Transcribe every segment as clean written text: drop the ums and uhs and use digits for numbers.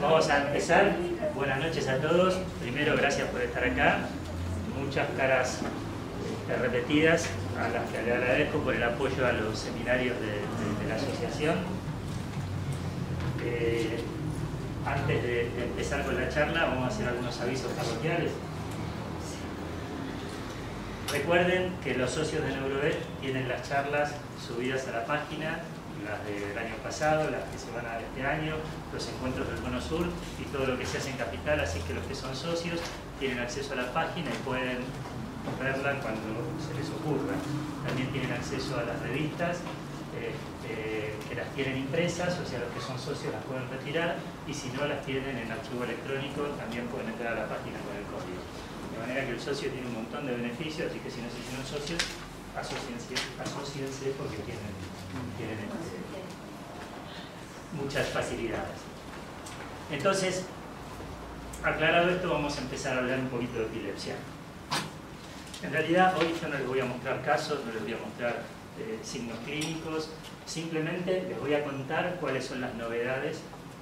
Vamos a empezar. Buenas noches a todos. Primero, gracias por estar acá. Muchas caras repetidas a las que le agradezco por el apoyo a los seminarios de la asociación. Antes de empezar con la charla, vamos a hacer algunos avisos parroquiales. Recuerden que los socios de NeuroEd tienen las charlas subidas a la página, las del año pasado, las que se van a dar este año, los encuentros del Cono Sur y todo lo que se hace en Capital, así que los que son socios tienen acceso a la página y pueden verla cuando se les ocurra. También tienen acceso a las revistas que las tienen impresas, o sea, los que son socios las pueden retirar, y si no las tienen en archivo electrónico también pueden entrar a la página con el código. De manera que el socio tiene un montón de beneficios, así que si no se hicieron socios, asóciense porque tienen muchas facilidades. Entonces, aclarado esto, vamos a empezar a hablar un poquito de epilepsia. En realidad, hoy yo no les voy a mostrar casos, no les voy a mostrar signos clínicos, simplemente les voy a contar cuáles son las novedades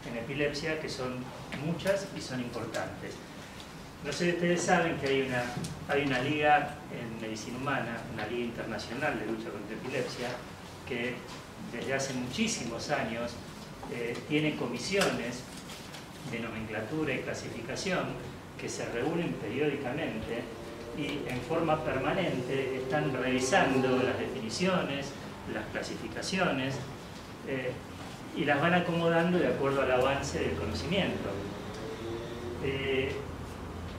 en epilepsia, que son muchas y son importantes. No sé si ustedes saben que hay una liga en medicina humana, una liga internacional de lucha contra epilepsia, que desde hace muchísimos años tiene comisiones de nomenclatura y clasificación que se reúnen periódicamente y en forma permanente están revisando las definiciones, las clasificaciones y las van acomodando de acuerdo al avance del conocimiento.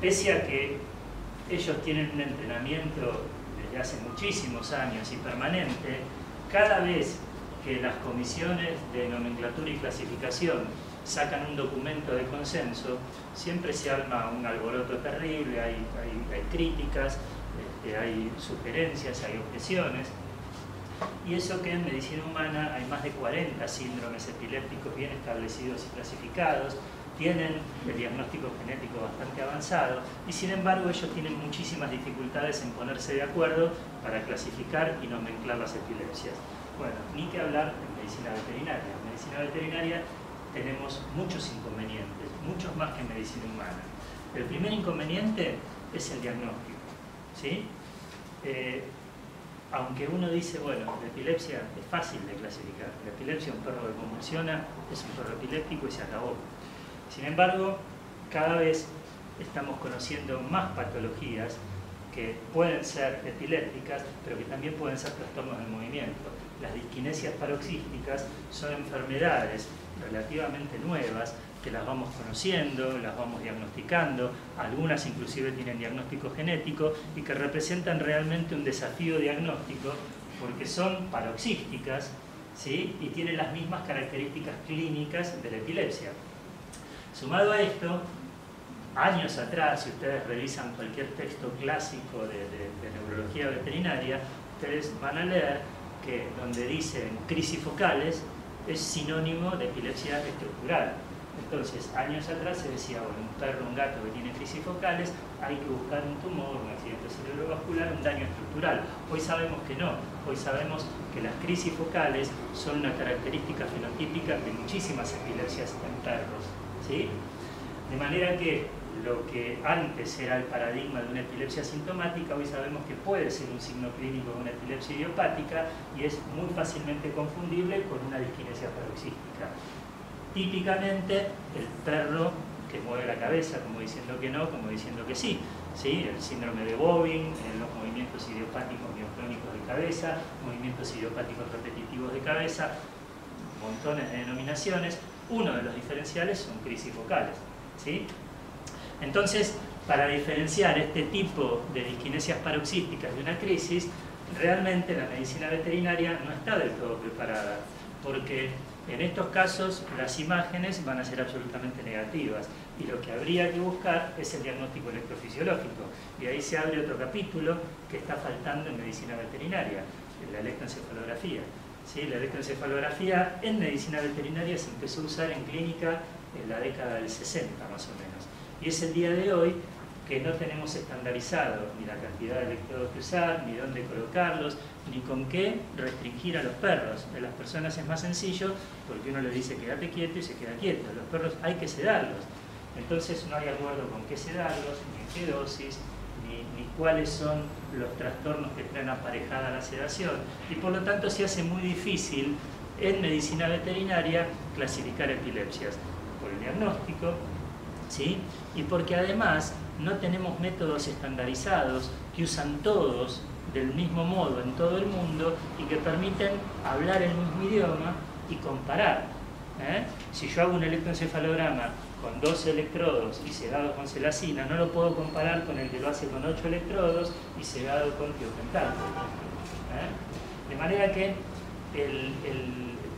Pese a que ellos tienen un entrenamiento desde hace muchísimos años y permanente, cada vez que las comisiones de nomenclatura y clasificación sacan un documento de consenso, siempre se arma un alboroto terrible, hay críticas, hay sugerencias, hay objeciones. Y eso que en medicina humana hay más de 40 síndromes epilépticos bien establecidos y clasificados, tienen el diagnóstico genético bastante avanzado y sin embargo ellos tienen muchísimas dificultades en ponerse de acuerdo para clasificar y nomenclar las epilepsias. Bueno, ni que hablar en medicina veterinaria. En medicina veterinaria tenemos muchos inconvenientes, muchos más que en medicina humana. El primer inconveniente es el diagnóstico, ¿sí? Aunque uno dice, bueno, la epilepsia es fácil de clasificar. La epilepsia, un perro que convulsiona, es un perro epiléptico y se acabó. Sin embargo, cada vez estamos conociendo más patologías que pueden ser epilépticas, pero que también pueden ser trastornos del movimiento. Las disquinesias paroxísticas son enfermedades relativamente nuevas que las vamos conociendo, las vamos diagnosticando, algunas inclusive tienen diagnóstico genético y que representan realmente un desafío diagnóstico porque son paroxísticas, ¿sí? Y tienen las mismas características clínicas de la epilepsia. Sumado a esto, años atrás, si ustedes revisan cualquier texto clásico de neurología veterinaria, ustedes van a leer que donde dicen crisis focales es sinónimo de epilepsia estructural. Entonces, años atrás se decía, bueno, un perro, un gato que tiene crisis focales, hay que buscar un tumor, un accidente cerebrovascular, un daño estructural. Hoy sabemos que no, hoy sabemos que las crisis focales son una característica fenotípica de muchísimas epilepsias en perros, ¿sí? De manera que lo que antes era el paradigma de una epilepsia sintomática, hoy sabemos que puede ser un signo clínico de una epilepsia idiopática y es muy fácilmente confundible con una disquinesia paroxística. Típicamente el perro que mueve la cabeza como diciendo que no, como diciendo que sí, ¿sí? El síndrome de Bovin, los movimientos idiopáticos mioclónicos de cabeza, movimientos idiopáticos repetitivos de cabeza, montones de denominaciones. Uno de los diferenciales son crisis focales, ¿sí? Entonces, para diferenciar este tipo de disquinesias paroxísticas de una crisis, realmente la medicina veterinaria no está del todo preparada, porque en estos casos las imágenes van a ser absolutamente negativas y lo que habría que buscar es el diagnóstico electrofisiológico. Y ahí se abre otro capítulo que está faltando en medicina veterinaria, la electroencefalografía. ¿Sí? La electroencefalografía en medicina veterinaria se empezó a usar en clínica en la década del 60 más o menos. Y es el día de hoy que no tenemos estandarizado ni la cantidad de electrodos que usar, ni dónde colocarlos, ni con qué restringir a los perros. En las personas es más sencillo porque uno le dice quédate quieto y se queda quieto. Los perros hay que sedarlos. Entonces no hay acuerdo con qué sedarlos, ni en qué dosis, ni cuáles son los trastornos que traen aparejada la sedación. Y por lo tanto se hace muy difícil en medicina veterinaria clasificar epilepsias por el diagnóstico, ¿sí? Y porque además no tenemos métodos estandarizados que usan todos del mismo modo en todo el mundo y que permiten hablar el mismo idioma y comparar. Si yo hago un electroencefalograma con 12 electrodos y sedado con celacina, no lo puedo comparar con el que lo hace con 8 electrodos y sedado con tiopental. De manera que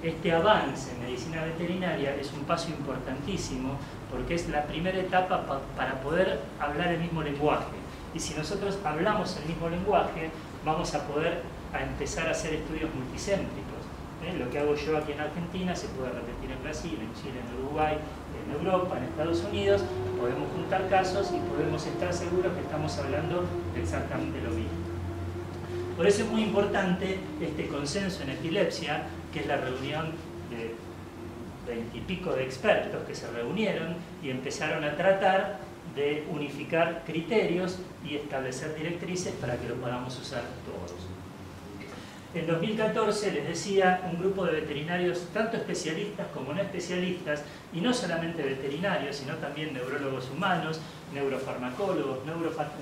este avance en medicina veterinaria es un paso importantísimo porque es la primera etapa para poder hablar el mismo lenguaje. Y si nosotros hablamos el mismo lenguaje, vamos a poder empezar a hacer estudios multicéntricos. Lo que hago yo aquí en Argentina se puede repetir en Brasil, en Chile, en Uruguay, en Europa, en Estados Unidos. Podemos juntar casos y podemos estar seguros que estamos hablando de exactamente lo mismo. Por eso es muy importante este consenso en epilepsia, que es la reunión de 20 y pico de expertos que se reunieron y empezaron a tratar de unificar criterios y establecer directrices para que lo podamos usar todos. En 2014, les decía, un grupo de veterinarios, tanto especialistas como no especialistas, y no solamente veterinarios, sino también neurólogos humanos, neurofarmacólogos,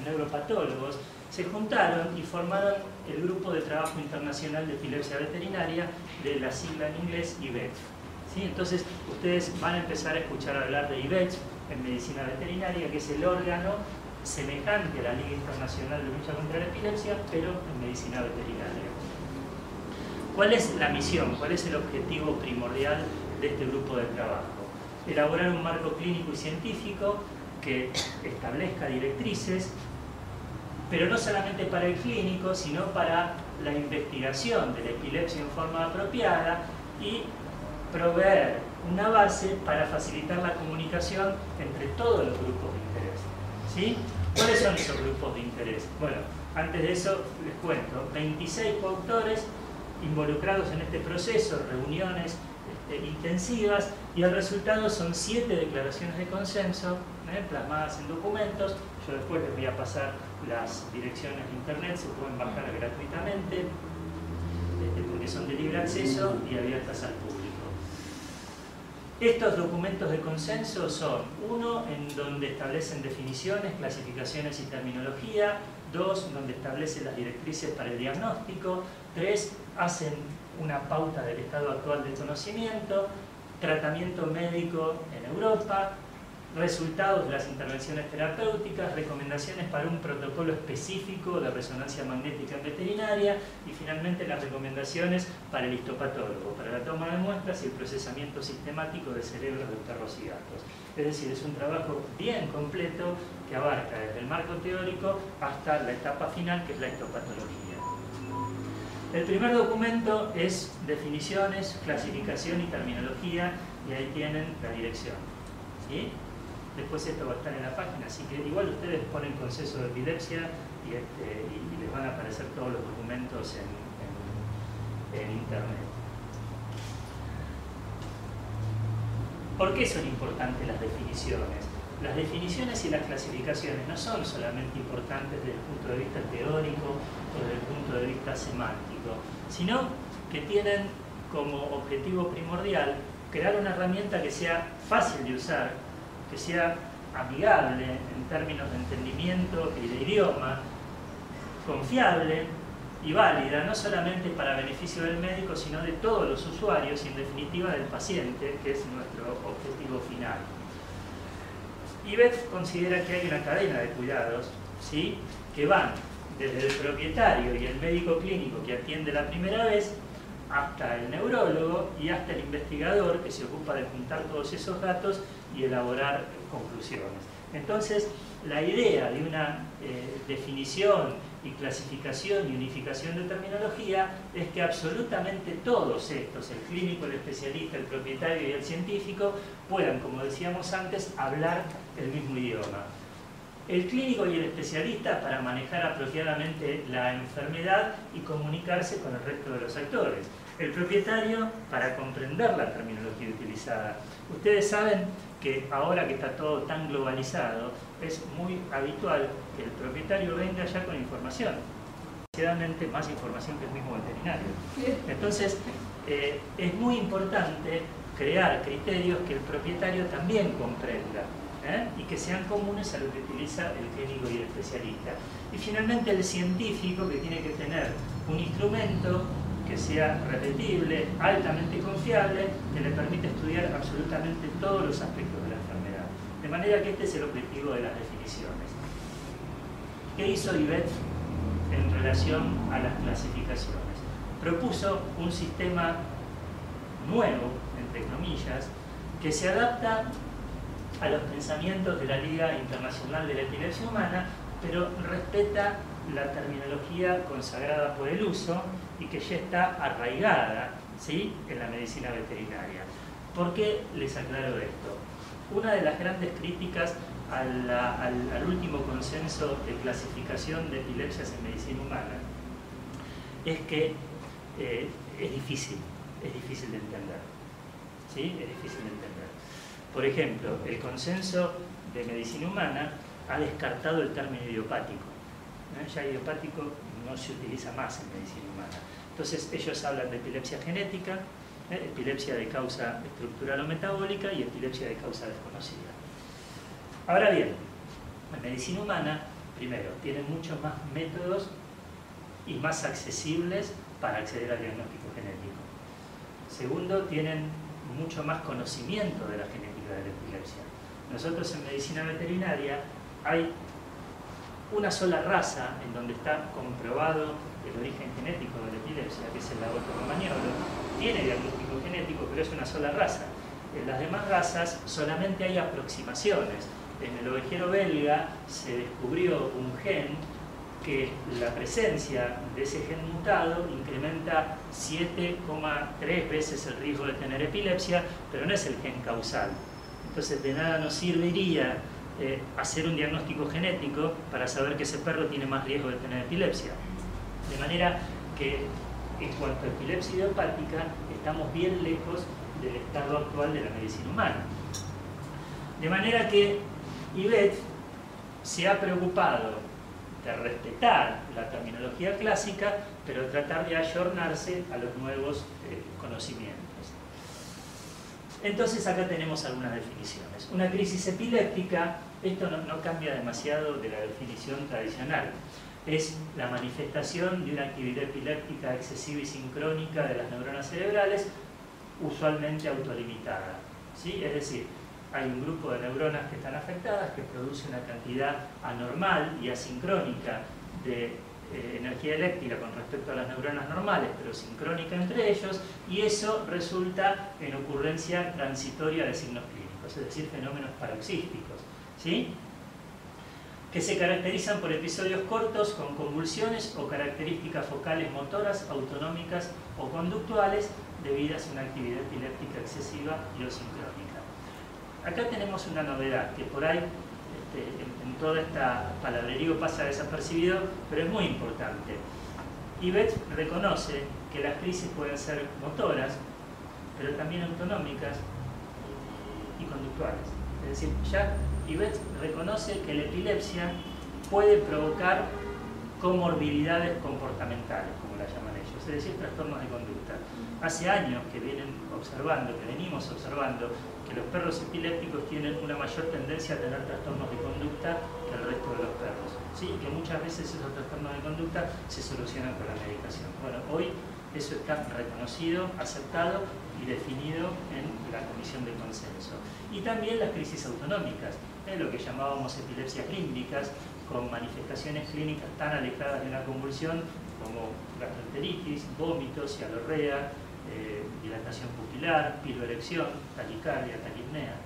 neuropatólogos, se juntaron y formaron el Grupo de Trabajo Internacional de Epilepsia Veterinaria, de la sigla en inglés IVETF. ¿Sí? Entonces, ustedes van a empezar a escuchar hablar de IVETF en medicina veterinaria, que es el órgano semejante a la Liga Internacional de Lucha contra la Epilepsia, pero en medicina veterinaria. ¿Cuál es la misión? ¿Cuál es el objetivo primordial de este grupo de trabajo? Elaborar un marco clínico y científico que establezca directrices, pero no solamente para el clínico, sino para la investigación de la epilepsia en forma apropiada y proveer una base para facilitar la comunicación entre todos los grupos de interés. ¿Sí? ¿Cuáles son esos grupos de interés? Bueno, antes de eso les cuento, 26 coautores involucrados en este proceso, reuniones intensivas, y el resultado son 7 declaraciones de consenso plasmadas en documentos. Yo después les voy a pasar las direcciones de internet, se pueden bajar gratuitamente porque son de libre acceso y abiertas al público. Estos documentos de consenso son: 1, en donde establecen definiciones, clasificaciones y terminología; 2, donde establecen las directrices para el diagnóstico; 3, hacen una pauta del estado actual del conocimiento; tratamiento médico en Europa; resultados de las intervenciones terapéuticas; recomendaciones para un protocolo específico de resonancia magnética en veterinaria; y finalmente las recomendaciones para el histopatólogo, para la toma de muestras y el procesamiento sistemático de cerebros de perros y gatos. Es decir, es un trabajo bien completo que abarca desde el marco teórico hasta la etapa final, que es la histopatología. El primer documento es definiciones, clasificación y terminología, y ahí tienen la dirección. ¿Sí? Después esto va a estar en la página, así que igual ustedes ponen consenso de epilepsia y les van a aparecer todos los documentos en internet. ¿Por qué son importantes las definiciones? Las definiciones y las clasificaciones no son solamente importantes desde el punto de vista teórico o desde el punto de vista semántico, sino que tienen como objetivo primordial crear una herramienta que sea fácil de usar, que sea amigable en términos de entendimiento y de idioma, confiable y válida, no solamente para beneficio del médico, sino de todos los usuarios y en definitiva del paciente, que es nuestro objetivo final. IVETF considera que hay una cadena de cuidados, ¿sí?, que van desde el propietario y el médico clínico que atiende la primera vez, hasta el neurólogo y hasta el investigador que se ocupa de juntar todos esos datos y elaborar conclusiones. Entonces, la idea de una definición y clasificación y unificación de terminología es que absolutamente todos estos, el clínico, el especialista, el propietario y el científico, puedan, como decíamos antes, hablar el mismo idioma. el clínico y el especialista para manejar apropiadamente la enfermedad y comunicarse con el resto de los actores. El propietario para comprender la terminología utilizada. Ustedes saben que ahora que está todo tan globalizado, es muy habitual que el propietario venga ya con información. Desgraciadamente más información que el mismo veterinario. Entonces, es muy importante crear criterios que el propietario también comprenda y que sean comunes a lo que utiliza el clínico y el especialista. Y finalmente el científico, que tiene que tener un instrumento que sea repetible, altamente confiable, que le permite estudiar absolutamente todos los aspectos de la enfermedad. De manera que este es el objetivo de las definiciones. ¿Qué hizo Ivet en relación a las clasificaciones? Propuso un sistema nuevo, entre comillas, que se adapta a los pensamientos de la Liga Internacional de la Epilepsia Humana, pero respeta la terminología consagrada por el uso y que ya está arraigada, ¿sí?, en la medicina veterinaria. ¿Por qué les aclaro esto? Una de las grandes críticas al último consenso de clasificación de epilepsias en medicina humana es que es difícil de entender. ¿Sí? Es difícil de entender. Por ejemplo, el consenso de medicina humana ha descartado el término idiopático. Ya idiopático no se utiliza más en medicina humana. Entonces ellos hablan de epilepsia genética, epilepsia de causa estructural o metabólica y epilepsia de causa desconocida. Ahora bien, en medicina humana, primero, tienen muchos más métodos y más accesibles para acceder al diagnóstico genético. Segundo, tienen mucho más conocimiento de la genética de la epilepsia. Nosotros en medicina veterinaria hay una sola raza en donde está comprobado el origen genético de la epilepsia, que es el lagoto romagnolo. Tiene diagnóstico genético, pero es una sola raza. En las demás razas solamente hay aproximaciones. En el ovejero belga se descubrió un gen que la presencia de ese gen mutado incrementa 7,3 veces el riesgo de tener epilepsia, pero no es el gen causal. Entonces de nada nos serviría hacer un diagnóstico genético para saber que ese perro tiene más riesgo de tener epilepsia. De manera que en cuanto a epilepsia idiopática estamos bien lejos del estado actual de la medicina humana. De manera que Ivet se ha preocupado de respetar la terminología clásica, pero tratar de ayornarse a los nuevos conocimientos. Entonces acá tenemos algunas definiciones. Una crisis epiléptica, esto no cambia demasiado de la definición tradicional. Es la manifestación de una actividad epiléptica excesiva y sincrónica de las neuronas cerebrales, usualmente autolimitada. ¿Sí? Es decir, hay un grupo de neuronas que están afectadas que produce una cantidad anormal y asincrónica de energía eléctrica con respecto a las neuronas normales, pero sincrónica entre ellos, y eso resulta en ocurrencia transitoria de signos clínicos, es decir, fenómenos paroxísticos, ¿sí?, que se caracterizan por episodios cortos con convulsiones o características focales motoras, autonómicas o conductuales debidas a una actividad epiléptica excesiva y o sincrónica. Acá tenemos una novedad que por ahí en toda esta palabrerío pasa desapercibido, pero es muy importante. Ivet reconoce que las crisis pueden ser motoras, pero también autonómicas y conductuales. Es decir, ya Ivet reconoce que la epilepsia puede provocar comorbilidades comportamentales, como la llaman ellos, es decir, trastornos de conducta. Hace años que venimos observando que los perros epilépticos tienen una mayor tendencia a tener trastornos de conducta que el resto de los perros, ¿sí? Y que muchas veces esos trastornos de conducta se solucionan con la medicación. Bueno, hoy eso está reconocido, aceptado y definido en la comisión de consenso. Y también las crisis autonómicas, lo que llamábamos epilepsias límbicas, con manifestaciones clínicas tan alejadas de una convulsión como gastroenteritis, vómitos, cialorrea, dilatación pupilar, piloerección, taquicardia, taquipnea.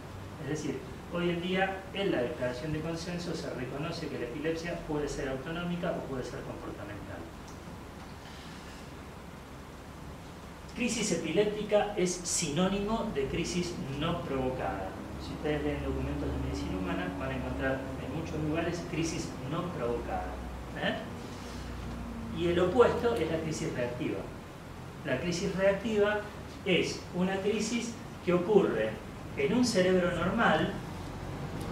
Es decir, hoy en día en la declaración de consenso se reconoce que la epilepsia puede ser autonómica o puede ser comportamental. Crisis epiléptica es sinónimo de crisis no provocada. Si ustedes leen documentos de medicina humana van a encontrar en muchos lugares crisis no provocada. Y el opuesto es la crisis reactiva. La crisis reactiva es una crisis que ocurre en un cerebro normal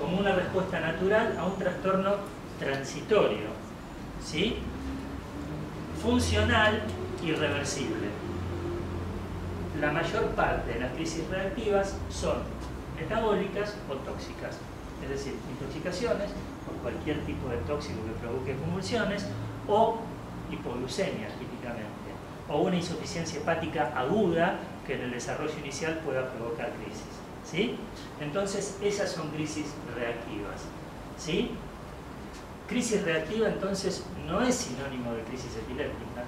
como una respuesta natural a un trastorno transitorio, ¿sí? Funcional y reversible. La mayor parte de las crisis reactivas son metabólicas o tóxicas, es decir, intoxicaciones por cualquier tipo de tóxico que provoque convulsiones o hipoglucemia típicamente, o una insuficiencia hepática aguda que en el desarrollo inicial pueda provocar crisis, ¿sí? Entonces esas son crisis reactivas, ¿sí? Crisis reactiva entonces no es sinónimo de crisis epiléptica,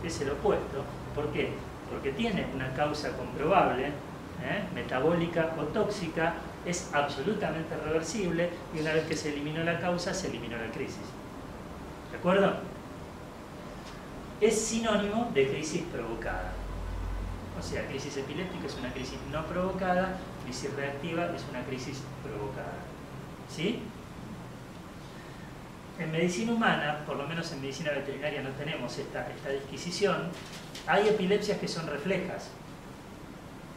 es el opuesto. ¿Por qué? Porque tiene una causa comprobable, metabólica o tóxica, es absolutamente reversible y una vez que se eliminó la causa, se eliminó la crisis. ¿De acuerdo? Es sinónimo de crisis provocada. O sea, crisis epiléptica es una crisis no provocada, crisis reactiva es una crisis provocada. ¿Sí? En medicina humana, por lo menos en medicina veterinaria no tenemos esta disquisición, hay epilepsias que son reflejas.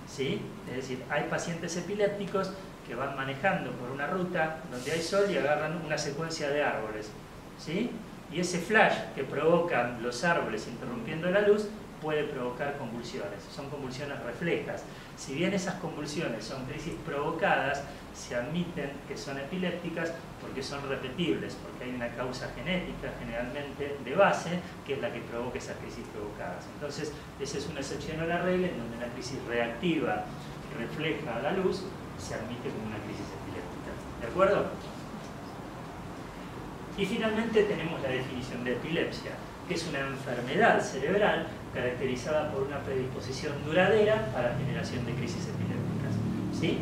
¿Sí? Es decir, hay pacientes epilépticos que van manejando por una ruta donde hay sol y agarran una secuencia de árboles. ¿Sí? Y ese flash que provocan los árboles interrumpiendo la luz puede provocar convulsiones. Son convulsiones reflejas. Si bien esas convulsiones son crisis provocadas, se admiten que son epilépticas porque son repetibles, porque hay una causa genética generalmente de base que es la que provoca esas crisis provocadas. Entonces, esa es una excepción a la regla en donde una crisis reactiva refleja a la luz se admite como una crisis epiléptica. ¿De acuerdo? Y finalmente tenemos la definición de epilepsia, que es una enfermedad cerebral caracterizada por una predisposición duradera a la generación de crisis epilépticas. ¿Sí?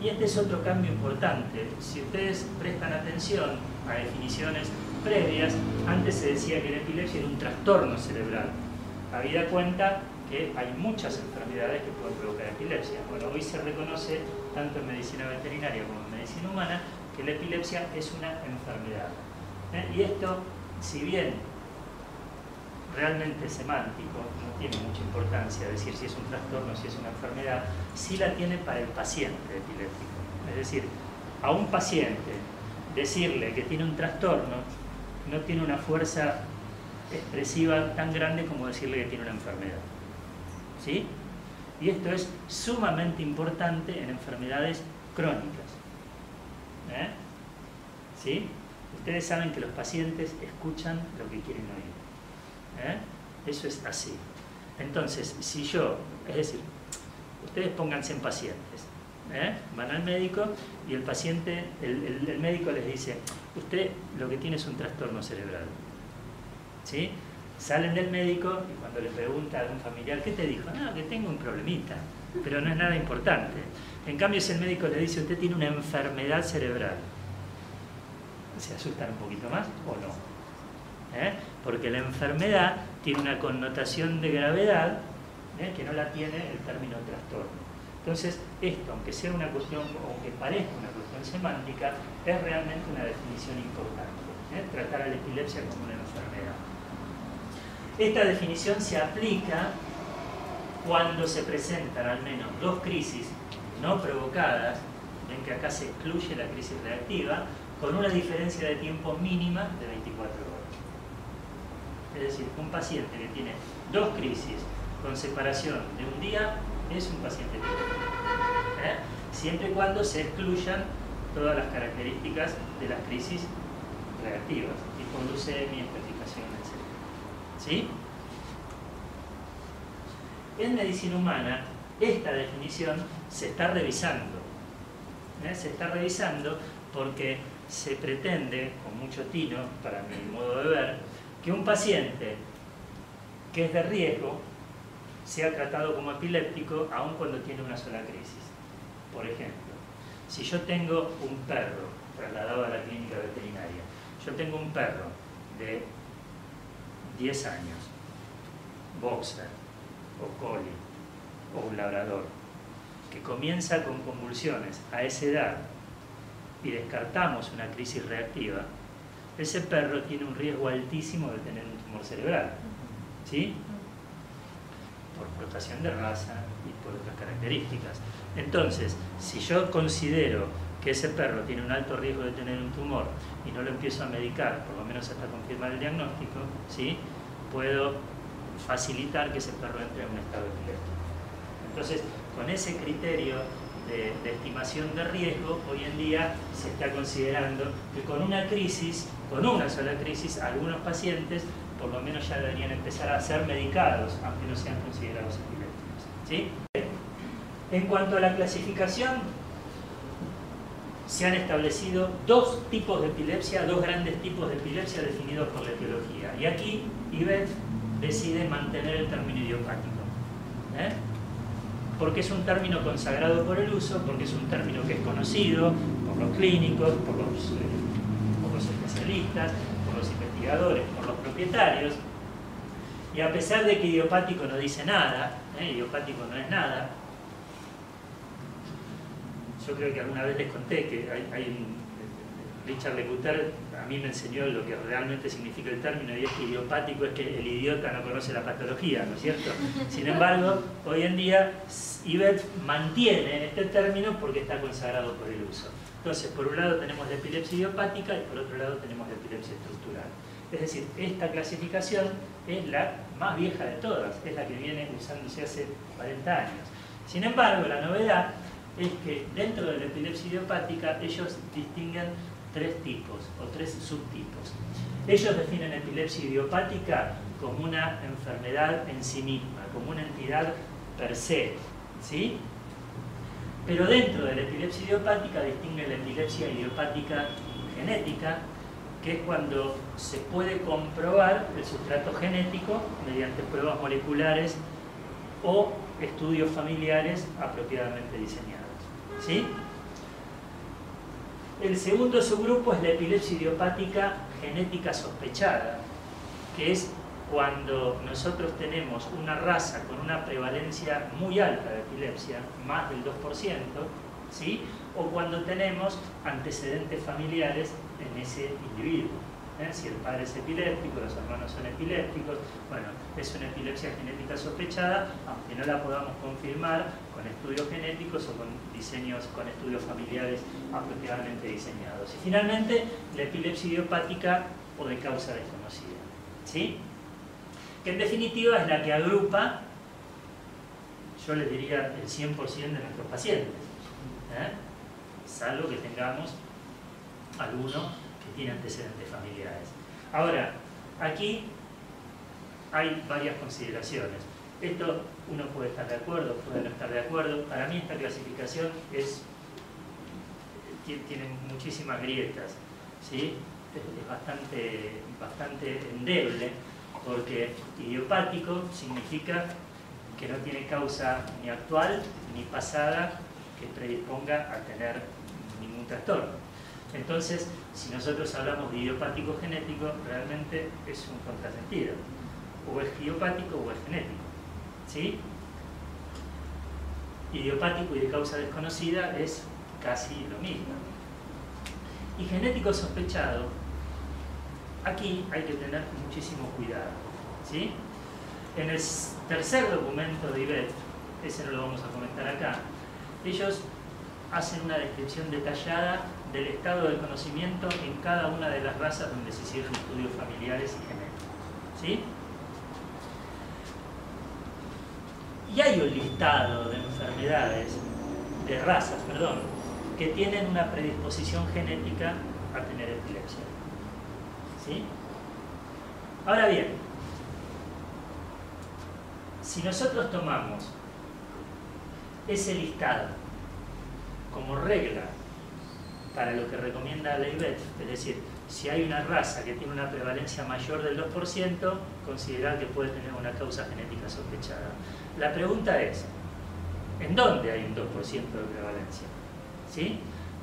Y este es otro cambio importante. Si ustedes prestan atención a definiciones previas, antes se decía que la epilepsia era un trastorno cerebral. Habida cuenta que hay muchas enfermedades que pueden provocar epilepsia. Bueno, hoy se reconoce, tanto en medicina veterinaria como en medicina humana, que la epilepsia es una enfermedad. Y esto, si bien realmente semántico, no tiene mucha importancia decir si es un trastorno o si es una enfermedad, sí la tiene para el paciente epiléptico. Es decir, a un paciente decirle que tiene un trastorno no tiene una fuerza expresiva tan grande como decirle que tiene una enfermedad. ¿Sí? Y esto es sumamente importante en enfermedades crónicas. ¿Sí? Ustedes saben que los pacientes escuchan lo que quieren oír. Eso es así. Entonces, si yo, es decir, ustedes pónganse en pacientes, van al médico y el paciente, el médico les dice, usted lo que tiene es un trastorno cerebral. ¿Sí? Salen del médico y cuando le pregunta a algún familiar, ¿qué te dijo? No, que tengo un problemita, pero no es nada importante. En cambio, si el médico le dice, usted tiene una enfermedad cerebral, ¿se asustan un poquito más o no? Porque la enfermedad tiene una connotación de gravedad que no la tiene el término trastorno. Entonces, esto, aunque sea una cuestión, aunque parezca una cuestión semántica, es realmente una definición importante. Tratar a la epilepsia como una enfermedad. Esta definición se aplica cuando se presentan al menos dos crisis no provocadas, ven que acá se excluye la crisis reactiva, con una diferencia de tiempo mínima de 24 horas. Es decir, un paciente que tiene dos crisis con separación de un día es un paciente epiléptico. Siempre y cuando se excluyan todas las características de las crisis reactivas, hipoglucemia, hipertensión, etc. ¿Sí? En medicina humana, esta definición se está revisando. Se está revisando porque se pretende, con mucho tino, para mi modo de ver, que un paciente que es de riesgo sea tratado como epiléptico aun cuando tiene una sola crisis. Por ejemplo, si yo tengo un perro trasladado a la clínica veterinaria, yo tengo un perro de 10 años, boxer, o collie, o un labrador, que comienza con convulsiones a esa edad y descartamos una crisis reactiva, ese perro tiene un riesgo altísimo de tener un tumor cerebral, ¿sí? Por rotación de raza y por otras características. Entonces, si yo considero que ese perro tiene un alto riesgo de tener un tumor y no lo empiezo a medicar, por lo menos hasta confirmar el diagnóstico, ¿sí?, puedo facilitar que ese perro entre en un estado epiléptico. Entonces, con ese criterio de estimación de riesgo, hoy en día se está considerando que con una sola crisis, algunos pacientes por lo menos ya deberían empezar a ser medicados, aunque no sean considerados epilépticos, ¿sí? En cuanto a la clasificación, se han establecido dos tipos de epilepsia, dos grandes tipos de epilepsia definidos por la etiología. Y aquí Ivet decide mantener el término idiopático, porque es un término consagrado por el uso, porque es un término que es conocido por los clínicos, por los especialistas, por los investigadores, por los propietarios. Y a pesar de que idiopático no dice nada, idiopático no es nada, yo creo que alguna vez les conté que Richard Lecoulter a mí me enseñó lo que realmente significa el término, y es que idiopático es que el idiota no conoce la patología, ¿no es cierto? Sin embargo, hoy en día Ivet mantiene este término porque está consagrado por el uso. Entonces, por un lado tenemos la epilepsia idiopática y por otro lado tenemos la epilepsia estructural. Es decir, esta clasificación es la más vieja de todas, es la que viene usándose hace 40 años. Sin embargo, la novedad es que dentro de la epilepsia idiopática ellos distinguen tres tipos o tres subtipos. Ellos definen epilepsia idiopática como una enfermedad en sí misma, como una entidad per se, ¿sí? Pero dentro de la epilepsia idiopática distinguen la epilepsia idiopática genética, que es cuando se puede comprobar el sustrato genético mediante pruebas moleculares o estudios familiares apropiadamente diseñados, ¿sí? El segundo subgrupo es la epilepsia idiopática genética sospechada, que es cuando nosotros tenemos una raza con una prevalencia muy alta de epilepsia, más del 2%, ¿sí? O cuando tenemos antecedentes familiares en ese individuo. Si el padre es epiléptico, los hermanos son epilépticos, bueno, es una epilepsia genética sospechada, aunque no la podamos confirmar con estudios genéticos o con estudios familiares apropiadamente diseñados. Y finalmente, la epilepsia idiopática o de causa desconocida, ¿sí? Que en definitiva es la que agrupa, yo les diría, el 100% de nuestros pacientes, salvo que tengamos alguno que tiene antecedentes familiares. Ahora, aquí hay varias consideraciones. Esto uno puede estar de acuerdo, puede no estar de acuerdo. Para mí esta clasificación tiene muchísimas grietas, ¿sí? Es bastante endeble, porque idiopático significa que no tiene causa ni actual ni pasada que predisponga a tener ningún trastorno. Entonces, si nosotros hablamos de idiopático genético, realmente es un contrasentido. O es idiopático o es genético, ¿sí? Idiopático y de causa desconocida es casi lo mismo. Y genético sospechado, aquí hay que tener muchísimo cuidado, ¿sí? En el tercer documento de Ivet, ese no lo vamos a comentar acá, ellos hacen una descripción detallada del estado de conocimiento en cada una de las razas donde se hicieron estudios familiares y genéticos, ¿sí? Y hay un listado de enfermedades, de razas, perdón, que tienen una predisposición genética a tener epilepsia, ¿sí? Ahora bien, si nosotros tomamos ese listado como regla para lo que recomienda la Ivet, es decir, si hay una raza que tiene una prevalencia mayor del 2%, considerar que puede tener una causa genética sospechada. La pregunta es, ¿en dónde hay un 2% de prevalencia? ¿Sí?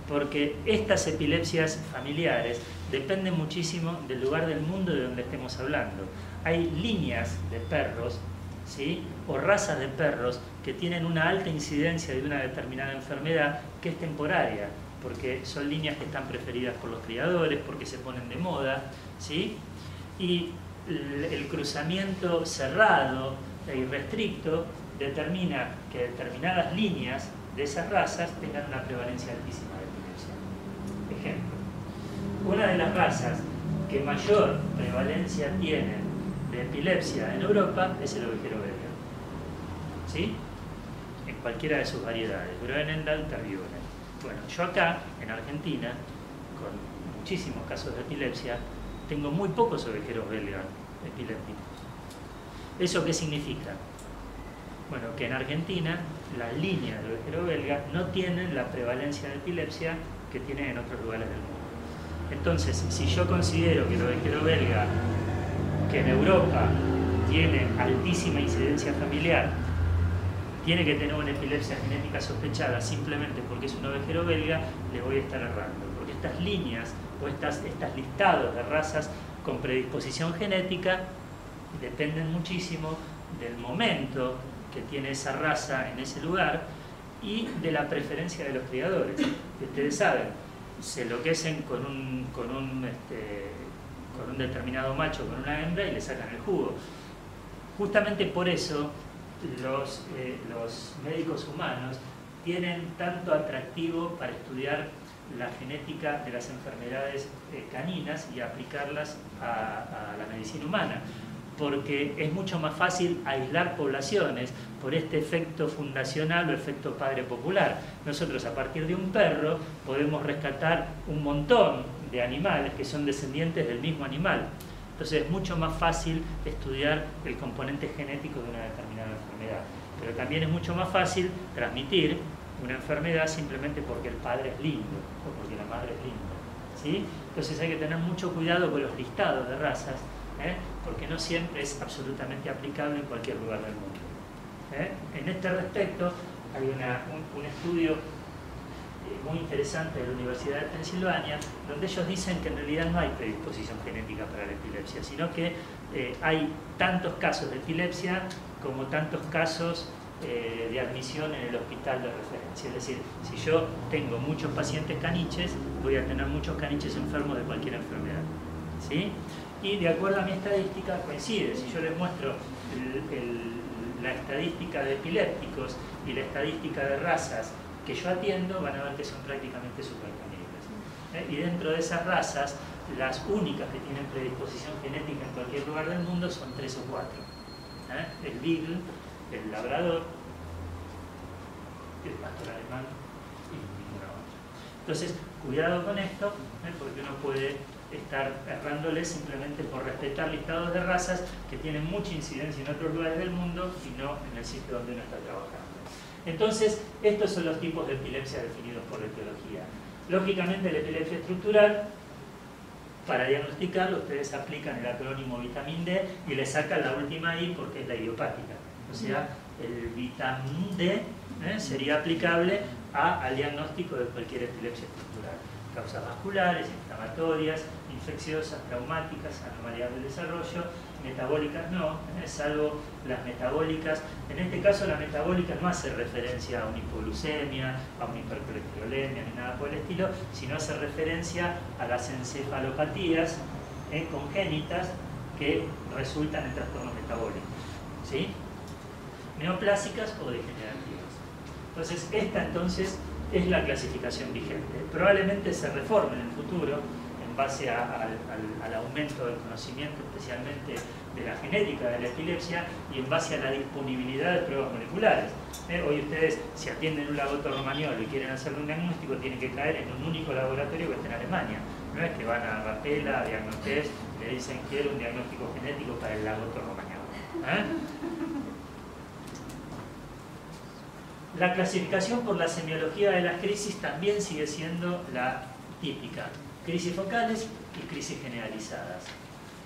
Porque estas epilepsias familiares dependen muchísimo del lugar del mundo de donde estemos hablando. Hay líneas de perros, ¿sí? O razas de perros que tienen una alta incidencia de una determinada enfermedad que es temporaria, porque son líneas que están preferidas por los criadores, porque se ponen de moda, ¿sí? Y el cruzamiento cerrado e irrestricto determina que determinadas líneas de esas razas tengan una prevalencia altísima de epilepsia. Ejemplo, una de las razas que mayor prevalencia tienen de epilepsia en Europa es el ovejero belga, ¿sí? En cualquiera de sus variedades, Groenendael, Tervuren. Bueno, yo acá, en Argentina, con muchísimos casos de epilepsia, tengo muy pocos ovejeros belgas epilépticos. ¿Eso qué significa? Bueno, que en Argentina las líneas de ovejero belga no tienen la prevalencia de epilepsia que tienen en otros lugares del mundo. Entonces, si yo considero que el ovejero belga, que en Europa tiene altísima incidencia familiar, tiene que tener una epilepsia genética sospechada simplemente porque es un ovejero belga, le voy a estar errando. Porque estas líneas o estos listados de razas con predisposición genética dependen muchísimo del momento que tiene esa raza en ese lugar y de la preferencia de los criadores. Ustedes saben, se enloquecen con un determinado macho, con una hembra, y le sacan el jugo. Justamente por eso los médicos humanos tienen tanto atractivo para estudiar la genética de las enfermedades caninas y aplicarlas a la medicina humana, porque es mucho más fácil aislar poblaciones por este efecto fundacional o efecto padre popular. Nosotros, a partir de un perro, podemos rescatar un montón de animales que son descendientes del mismo animal. Entonces es mucho más fácil estudiar el componente genético de una determinada enfermedad. Pero también es mucho más fácil transmitir una enfermedad simplemente porque el padre es lindo o porque la madre es linda, ¿sí? Entonces hay que tener mucho cuidado con los listados de razas, porque no siempre es absolutamente aplicable en cualquier lugar del mundo. En este respecto hay un estudio muy interesante de la Universidad de Pensilvania, donde ellos dicen que en realidad no hay predisposición genética para la epilepsia, sino que hay tantos casos de epilepsia como tantos casos de admisión en el hospital de referencia. Es decir, si yo tengo muchos pacientes caniches, voy a tener muchos caniches enfermos de cualquier enfermedad, ¿sí? Y de acuerdo a mi estadística coincide. Si yo les muestro la estadística de epilépticos y la estadística de razas que yo atiendo, van a ver que son prácticamente supercanibles. Y dentro de esas razas, las únicas que tienen predisposición genética en cualquier lugar del mundo son 3 o 4. El Beagle, el Labrador, el Pastor Alemán y ninguna otra. Entonces, cuidado con esto, porque uno puede estar errándole simplemente por respetar listados de razas que tienen mucha incidencia en otros lugares del mundo y no en el sitio donde uno está trabajando. Entonces, estos son los tipos de epilepsia definidos por la etiología. Lógicamente, la epilepsia estructural, para diagnosticarlo, ustedes aplican el acrónimo vitamin D y le sacan la última I porque es la idiopática. O sea, el vitamin D sería aplicable al diagnóstico de cualquier epilepsia estructural. Causas vasculares, inflamatorias, infecciosas, traumáticas, anomalías del desarrollo, metabólicas no, salvo las metabólicas. En este caso la metabólica no hace referencia a una hipoglucemia, a una hipercolesterolemia, ni nada por el estilo, sino hace referencia a las encefalopatías congénitas que resultan en trastornos metabólicos, ¿sí? Neoplásicas o degenerativas. Entonces, esta entonces es la clasificación vigente. Probablemente se reforme en el futuro en base al aumento del conocimiento, especialmente de la genética de la epilepsia y en base a la disponibilidad de pruebas moleculares. Hoy ustedes, si atienden un laboratorio romagnolo y quieren hacerle un diagnóstico, tienen que caer en un único laboratorio que está en Alemania. No es que van a Rapela, a Diagnotest, le dicen quiero un diagnóstico genético para el laboratorio romagnolo. La clasificación por la semiología de las crisis también sigue siendo la típica. Crisis focales y crisis generalizadas.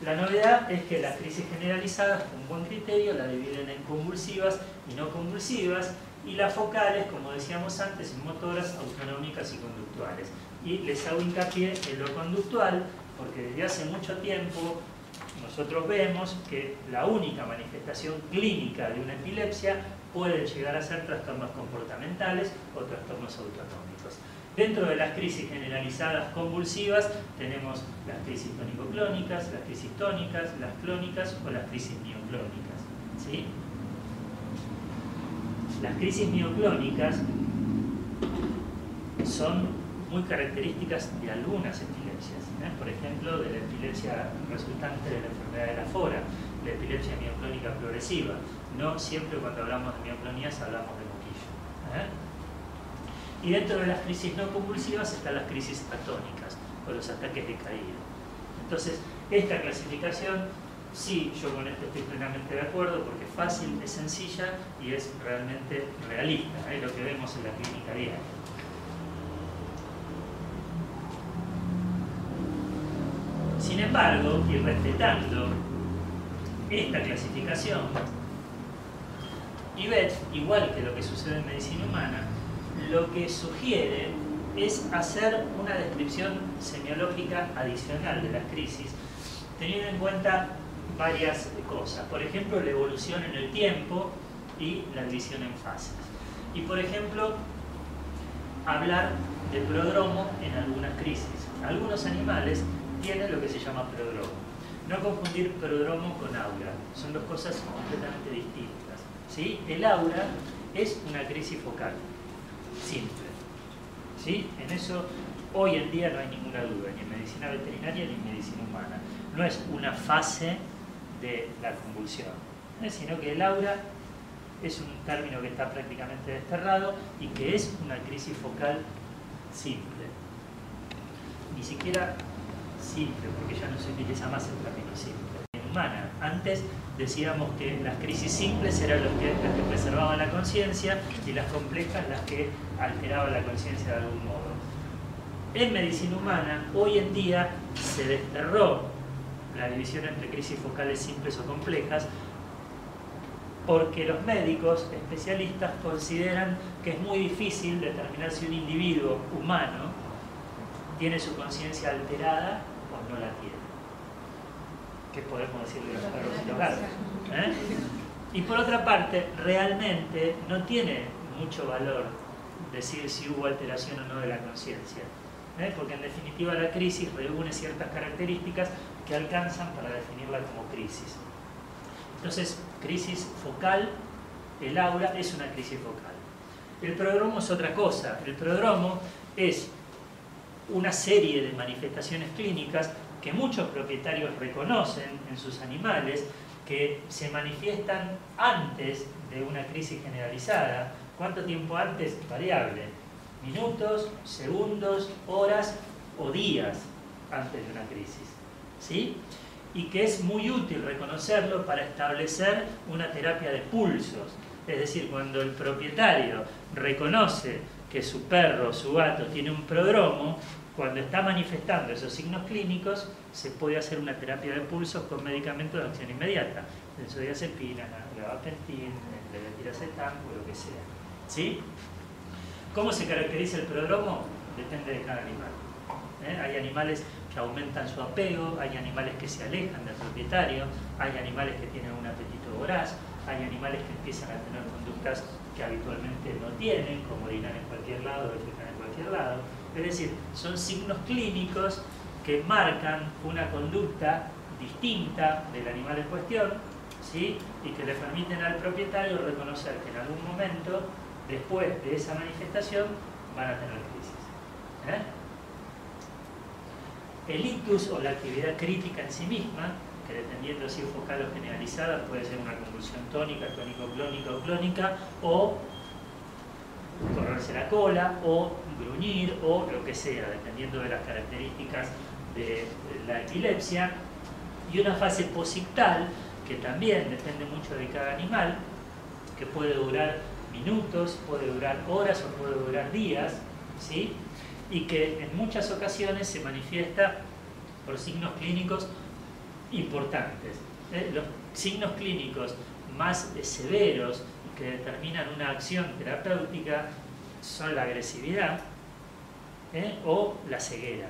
La novedad es que las crisis generalizadas, con buen criterio, la dividen en convulsivas y no convulsivas, y las focales, como decíamos antes, en motoras, autonómicas y conductuales. Y les hago hincapié en lo conductual, porque desde hace mucho tiempo nosotros vemos que la única manifestación clínica de una epilepsia pueden llegar a ser trastornos comportamentales o trastornos autonómicos. Dentro de las crisis generalizadas convulsivas tenemos las crisis tónico-clónicas, las crisis tónicas, las clónicas o las crisis mioclónicas, ¿sí? Las crisis mioclónicas son muy características de algunas epilepsias, por ejemplo, de la epilepsia resultante de la enfermedad de la fora, la epilepsia mioclónica progresiva. No siempre cuando hablamos de mioclonías hablamos de moquillo. Y dentro de las crisis no convulsivas están las crisis atónicas o los ataques de caída. Entonces, esta clasificación, sí, yo con esto estoy plenamente de acuerdo porque es fácil, es sencilla y es realmente realista, es lo que vemos en la clínica diaria. Sin embargo, y respetando esta clasificación, Ivet, igual que lo que sucede en medicina humana, lo que sugiere es hacer una descripción semiológica adicional de las crisis, teniendo en cuenta varias cosas. Por ejemplo, la evolución en el tiempo y la división en fases. Y por ejemplo, hablar de prodromo en algunas crisis. Algunos animales tienen lo que se llama prodromo. No confundir prodromo con aura, son dos cosas completamente distintas, ¿sí? El aura es una crisis focal, simple, ¿sí? En eso hoy en día no hay ninguna duda, ni en medicina veterinaria ni en medicina humana. No es una fase de la convulsión, sino que el aura es un término que está prácticamente desterrado y que es una crisis focal simple. Ni siquiera simple, porque ya no se utiliza más el término simple. En humana, antes decíamos que las crisis simples eran las que preservaban la conciencia y las complejas las que alteraban la conciencia de algún modo. En medicina humana, hoy en día se desterró la división entre crisis focales simples o complejas porque los médicos especialistas consideran que es muy difícil determinar si un individuo humano tiene su conciencia alterada o no la tiene. ¿Qué podemos decir de los perros y los gatos? Y por otra parte, realmente no tiene mucho valor decir si hubo alteración o no de la conciencia, porque en definitiva la crisis reúne ciertas características que alcanzan para definirla como crisis. Entonces, crisis focal, el aura es una crisis focal. El prodromo es otra cosa. El prodromo es una serie de manifestaciones clínicas que muchos propietarios reconocen en sus animales, que se manifiestan antes de una crisis generalizada. ¿Cuánto tiempo antes? Variable. Minutos, segundos, horas o días antes de una crisis, ¿sí? Y que es muy útil reconocerlo para establecer una terapia de pulsos. Es decir, cuando el propietario reconoce que su perro o su gato tiene un prodromo, cuando está manifestando esos signos clínicos, se puede hacer una terapia de pulsos con medicamentos de acción inmediata. Benzodiazepina, gabapentin, levetiracetam o lo que sea, ¿sí? ¿Cómo se caracteriza el prodromo? Depende de cada animal. Hay animales que aumentan su apego, hay animales que se alejan del propietario, hay animales que tienen un apetito voraz, hay animales que empiezan a tener conductas que habitualmente no tienen, como orinar en cualquier lado, defecar en cualquier lado. Es decir, son signos clínicos que marcan una conducta distinta del animal en cuestión, ¿sí? Y que le permiten al propietario reconocer que en algún momento, después de esa manifestación, van a tener crisis. El ictus o la actividad crítica en sí misma, que dependiendo si es focal o generalizada, puede ser una convulsión tónica, tónico-clónica o clónica, o correrse la cola, o gruñir, o lo que sea, dependiendo de las características de la epilepsia. Y una fase posictal, que también depende mucho de cada animal, que puede durar minutos, puede durar horas o puede durar días, ¿sí? Y que en muchas ocasiones se manifiesta por signos clínicos importantes. Los signos clínicos más severos que determinan una acción terapéutica son la agresividad o la ceguera.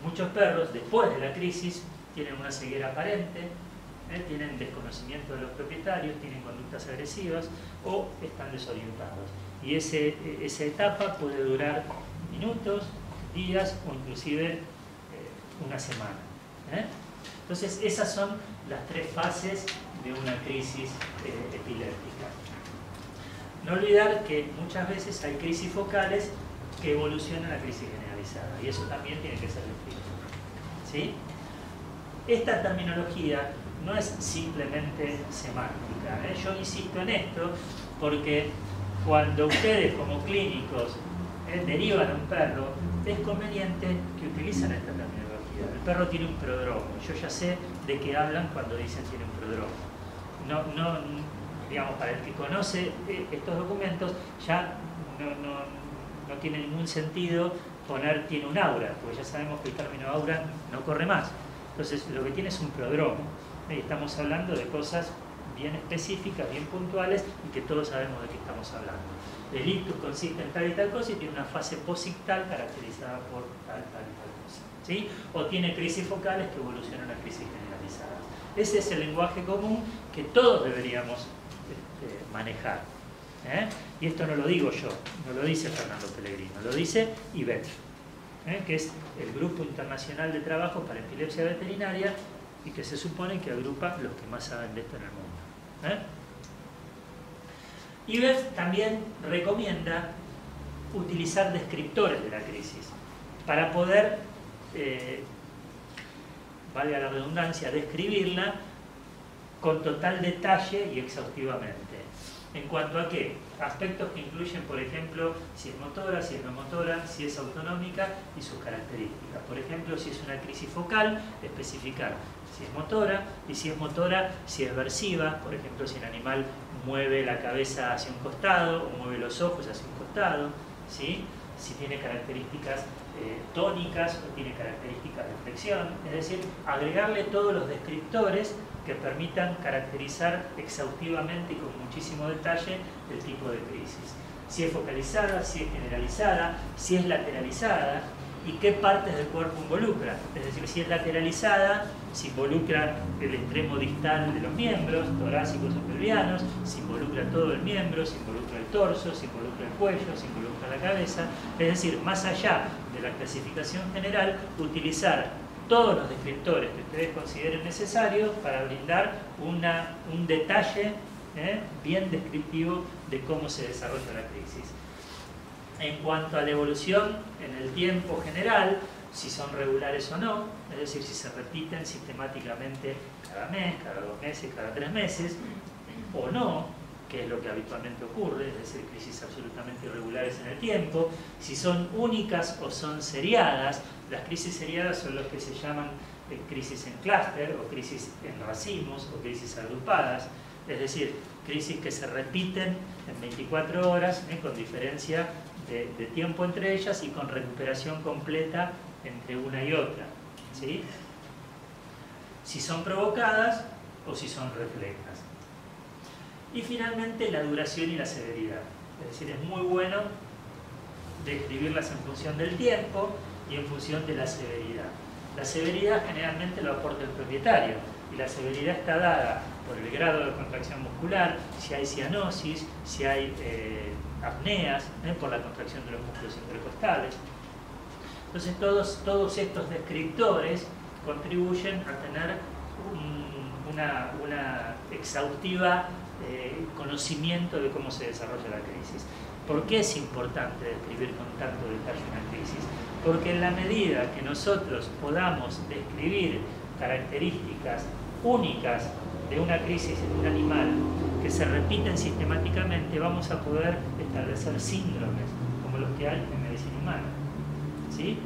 Muchos perros, después de la crisis, tienen una ceguera aparente, tienen desconocimiento de los propietarios, tienen conductas agresivas o están desorientados. Y esa etapa puede durar minutos, días o inclusive una semana. Entonces esas son las tres fases de una crisis epiléptica. No olvidar que muchas veces hay crisis focales que evolucionan a crisis generalizada y eso también tiene que ser descrito. ¿Sí? Esta terminología no es simplemente semántica. Yo insisto en esto porque cuando ustedes como clínicos derivan a un perro, es conveniente que utilicen esta terminología. El perro tiene un prodromo. Yo ya sé de qué hablan cuando dicen tiene un prodromo. Digamos, para el que conoce estos documentos, ya no tiene ningún sentido poner tiene un aura, porque ya sabemos que el término aura no corre más. Entonces, lo que tiene es un prodromo. Estamos hablando de cosas bien específicas, bien puntuales, y que todos sabemos de qué estamos hablando. El ictus consiste en tal y tal cosa y tiene una fase posictal caracterizada por tal y tal cosa. ¿Sí? O tiene crisis focales que evolucionan a crisis generalizadas. Ese es el lenguaje común que todos deberíamos manejar. Y esto no lo digo yo, no lo dice Fernando Pellegrino, lo dice IVET, que es el Grupo Internacional de Trabajo para Epilepsia Veterinaria y que se supone que agrupa los que más saben de esto en el mundo. IVET también recomienda utilizar descriptores de la crisis para poder, valga la redundancia, describirla con total detalle y exhaustivamente. ¿En cuanto a qué? Aspectos que incluyen, por ejemplo, si es motora, si es no motora, si es autonómica y sus características. Por ejemplo, si es una crisis focal, especificar si es motora, y si es motora, si es versiva. Por ejemplo, si el animal mueve la cabeza hacia un costado o mueve los ojos hacia un costado, ¿sí? Si tiene características tónicas o tiene características de flexión. Es decir, agregarle todos los descriptores que permitan caracterizar exhaustivamente y con muchísimo detalle el tipo de crisis. Si es focalizada, si es generalizada, si es lateralizada y qué partes del cuerpo involucra. Es decir, si es lateralizada, si involucra el extremo distal de los miembros, torácicos o pelvianos, si involucra todo el miembro, si involucra el torso, si involucra el cuello, si involucra la cabeza. Es decir, más allá de la clasificación general, utilizar todos los descriptores que ustedes consideren necesarios para brindar un detalle bien descriptivo de cómo se desarrolla la crisis. En cuanto a la evolución en el tiempo general, si son regulares o no, es decir, si se repiten sistemáticamente cada mes, cada 2 meses, cada 3 meses, o no, que es lo que habitualmente ocurre, es decir, crisis absolutamente irregulares en el tiempo, si son únicas o son seriadas. Las crisis seriadas son los que se llaman crisis en clúster o crisis en racimos o crisis agrupadas, es decir, crisis que se repiten en 24 horas con diferencia de tiempo entre ellas y con recuperación completa entre una y otra, ¿sí? Si son provocadas o si son reflejas. Y finalmente la duración y la severidad, es decir, es muy bueno describirlas en función del tiempo y en función de la severidad. La severidad generalmente lo aporta el propietario y la severidad está dada por el grado de contracción muscular, si hay cianosis, si hay apneas, por la contracción de los músculos intercostales. Entonces todos estos descriptores contribuyen a tener una exhaustiva conocimiento de cómo se desarrolla la crisis. ¿Por qué es importante describir con tanto detalle una crisis? Porque en la medida que nosotros podamos describir características únicas de una crisis en un animal que se repiten sistemáticamente, vamos a poder establecer síndromes como los que hay en medicina humana, ¿sí?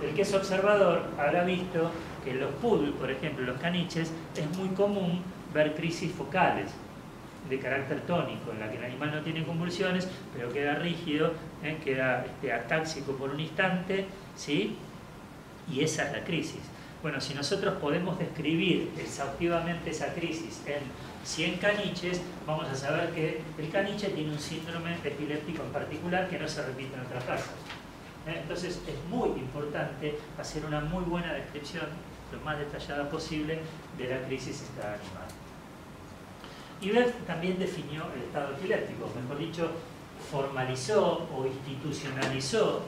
El que es observador habrá visto que en los poodle, por ejemplo, los caniches, es muy común ver crisis focales de carácter tónico, en la que el animal no tiene convulsiones, pero queda rígido, queda atáxico por un instante, ¿sí? Y esa es la crisis. Bueno, si nosotros podemos describir exhaustivamente esa crisis en 100 caniches, vamos a saber que el caniche tiene un síndrome epiléptico en particular que no se repite en otras razas. Entonces es muy importante hacer una muy buena descripción lo más detallada posible de la crisis esta animal. Ibeff también definió el estado epiléptico, mejor dicho, formalizó o institucionalizó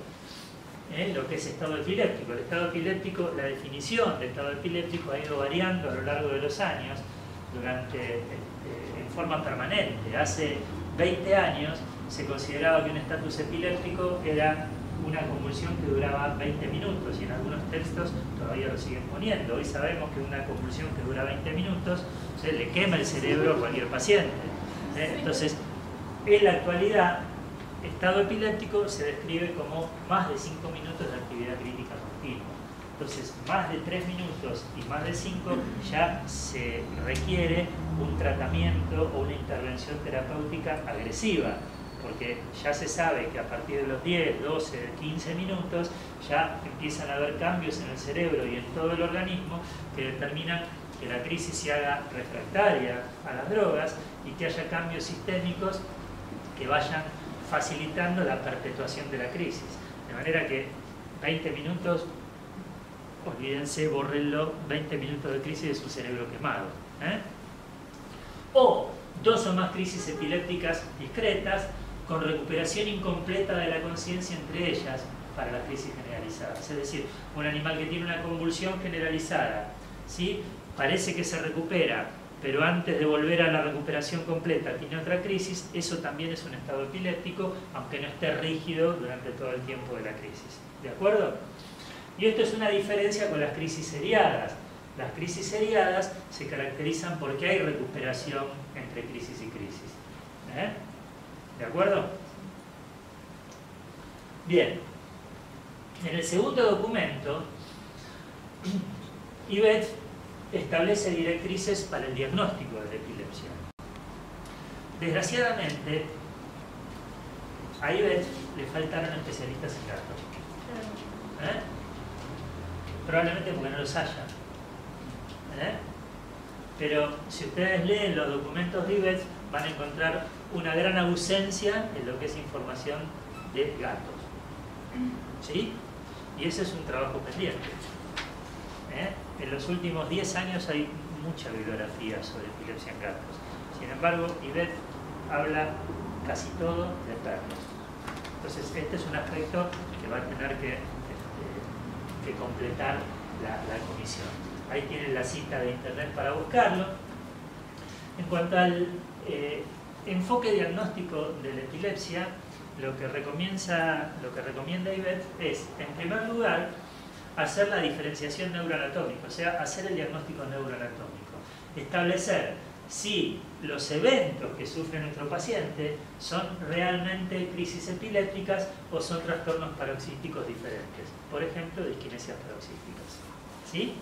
lo que es estado epiléptico. El estado epiléptico, la definición de estado epiléptico ha ido variando a lo largo de los años en forma permanente. Hace 20 años se consideraba que un estatus epiléptico era una convulsión que duraba 20 minutos y en algunos textos todavía lo siguen poniendo. Hoy sabemos que una convulsión que dura 20 minutos le quema el cerebro a cualquier paciente. Entonces, en la actualidad, estado epiléptico se describe como más de 5 minutos de actividad crítica continua. Entonces, más de 3 minutos y más de 5 ya se requiere un tratamiento o una intervención terapéutica agresiva, porque ya se sabe que a partir de los 10, 12, 15 minutos ya empiezan a haber cambios en el cerebro y en todo el organismo que determinan que la crisis se haga refractaria a las drogas y que haya cambios sistémicos que vayan facilitando la perpetuación de la crisis. De manera que 20 minutos, olvídense, bórrenlo, 20 minutos de crisis es un cerebro quemado. O 2 o más crisis epilépticas discretas con recuperación incompleta de la conciencia entre ellas para las crisis generalizadas. Es decir, un animal que tiene una convulsión generalizada, ¿sí? Parece que se recupera, pero antes de volver a la recuperación completa tiene otra crisis, eso también es un estado epiléptico, aunque no esté rígido durante todo el tiempo de la crisis. ¿De acuerdo? Y esto es una diferencia con las crisis seriadas. Las crisis seriadas se caracterizan porque hay recuperación entre crisis y crisis. ¿De acuerdo? Bien. En el segundo documento, Ibeff establece directrices para el diagnóstico de la epilepsia. Desgraciadamente, a Ibeff le faltaron especialistas en gatos. Probablemente porque no los haya. Pero si ustedes leen los documentos de Ibeff, van a encontrar una gran ausencia en lo que es información de gatos. ¿Sí? Y ese es un trabajo pendiente. En los últimos 10 años hay mucha bibliografía sobre epilepsia en gatos. Sin embargo, Ibeff habla casi todo de perros. Entonces, este es un aspecto que va a tener que completar la comisión. Ahí tienen la cita de internet para buscarlo. En cuanto al enfoque diagnóstico de la epilepsia, lo que recomienda Ibeff es, en primer lugar, hacer la diferenciación neuroanatómica, o sea, hacer el diagnóstico neuroanatómico. Establecer si los eventos que sufre nuestro paciente son realmente crisis epilépticas o son trastornos paroxísticos diferentes. Por ejemplo, disquinesias paroxísticas. ¿Sí?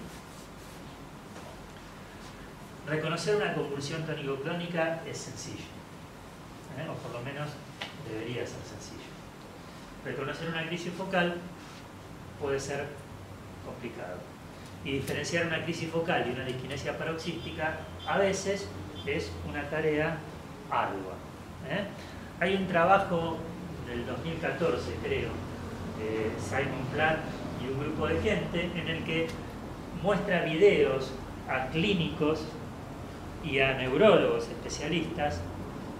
Reconocer una convulsión tónico-clónica es sencillo, o por lo menos debería ser sencillo. Reconocer una crisis focal puede ser complicado. Y diferenciar una crisis focal y una disquinesia paroxística a veces es una tarea ardua. Hay un trabajo del 2014, creo, de Simon Platt y un grupo de gente en el que muestra videos a clínicos y a neurólogos especialistas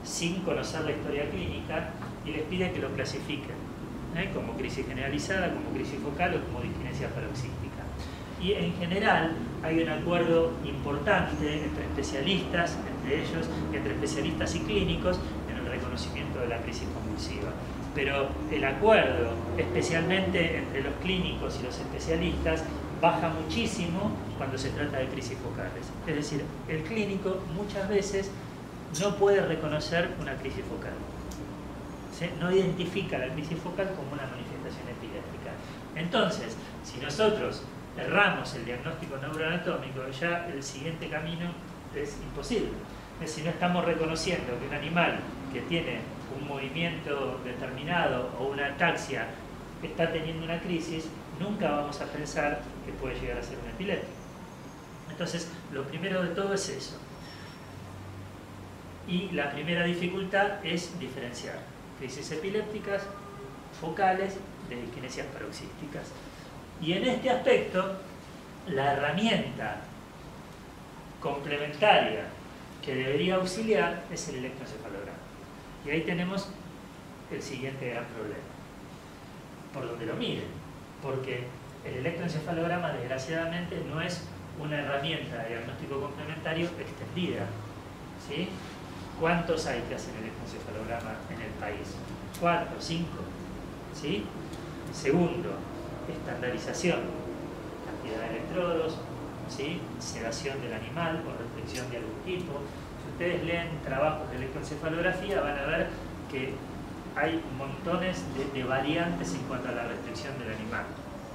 sin conocer la historia clínica y les pide que lo clasifiquen como crisis generalizada, como crisis focal o como disquinesia paroxística. Y en general hay un acuerdo importante entre especialistas, entre ellos, entre especialistas y clínicos en el reconocimiento de la crisis convulsiva. Pero el acuerdo, especialmente entre los clínicos y los especialistas, baja muchísimo cuando se trata de crisis focales. Es decir, el clínico muchas veces no puede reconocer una crisis focal. No identifica la crisis focal como una manifestación epiléptica. Entonces, si nosotros erramos el diagnóstico neuroanatómico, ya el siguiente camino es imposible. Si no estamos reconociendo que un animal que tiene un movimiento determinado o una ataxia está teniendo una crisis, nunca vamos a pensar que puede llegar a ser un epiléptico. Entonces, lo primero de todo es eso. Y la primera dificultad es diferenciar crisis epilépticas focales de disquinesias paroxísticas. Y en este aspecto, la herramienta complementaria que debería auxiliar es el electroencefalograma. Y ahí tenemos el siguiente gran problema, por donde lo miren, porque el electroencefalograma desgraciadamente no es una herramienta de diagnóstico complementario extendida, ¿sí? ¿Cuántos hay que hacen electroencefalograma en el país? 4, 5, ¿sí? Segundo, estandarización, cantidad de electrodos, ¿sí? Sedación del animal o restricción de algún tipo. Si ustedes leen trabajos de electroencefalografía van a ver que hay montones de variantes en cuanto a la restricción del animal,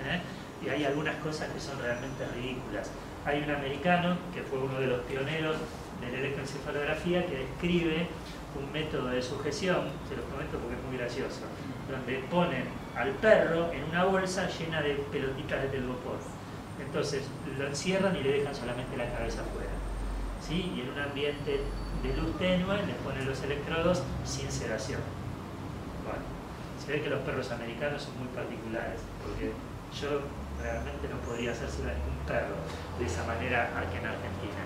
¿eh? Y hay algunas cosas que son realmente ridículas. Hay un americano que fue uno de los pioneros de la electroencefalografía que describe un método de sujeción, se los comento porque es muy gracioso, donde ponen al perro en una bolsa llena de pelotitas de telgopor. Entonces lo encierran y le dejan solamente la cabeza afuera, ¿sí? Y en un ambiente de luz tenue les ponen los electrodos sin sedación. Bueno, se ve que los perros americanos son muy particulares, porque yo realmente no podría hacérselo a ningún perro de esa manera aquí en Argentina.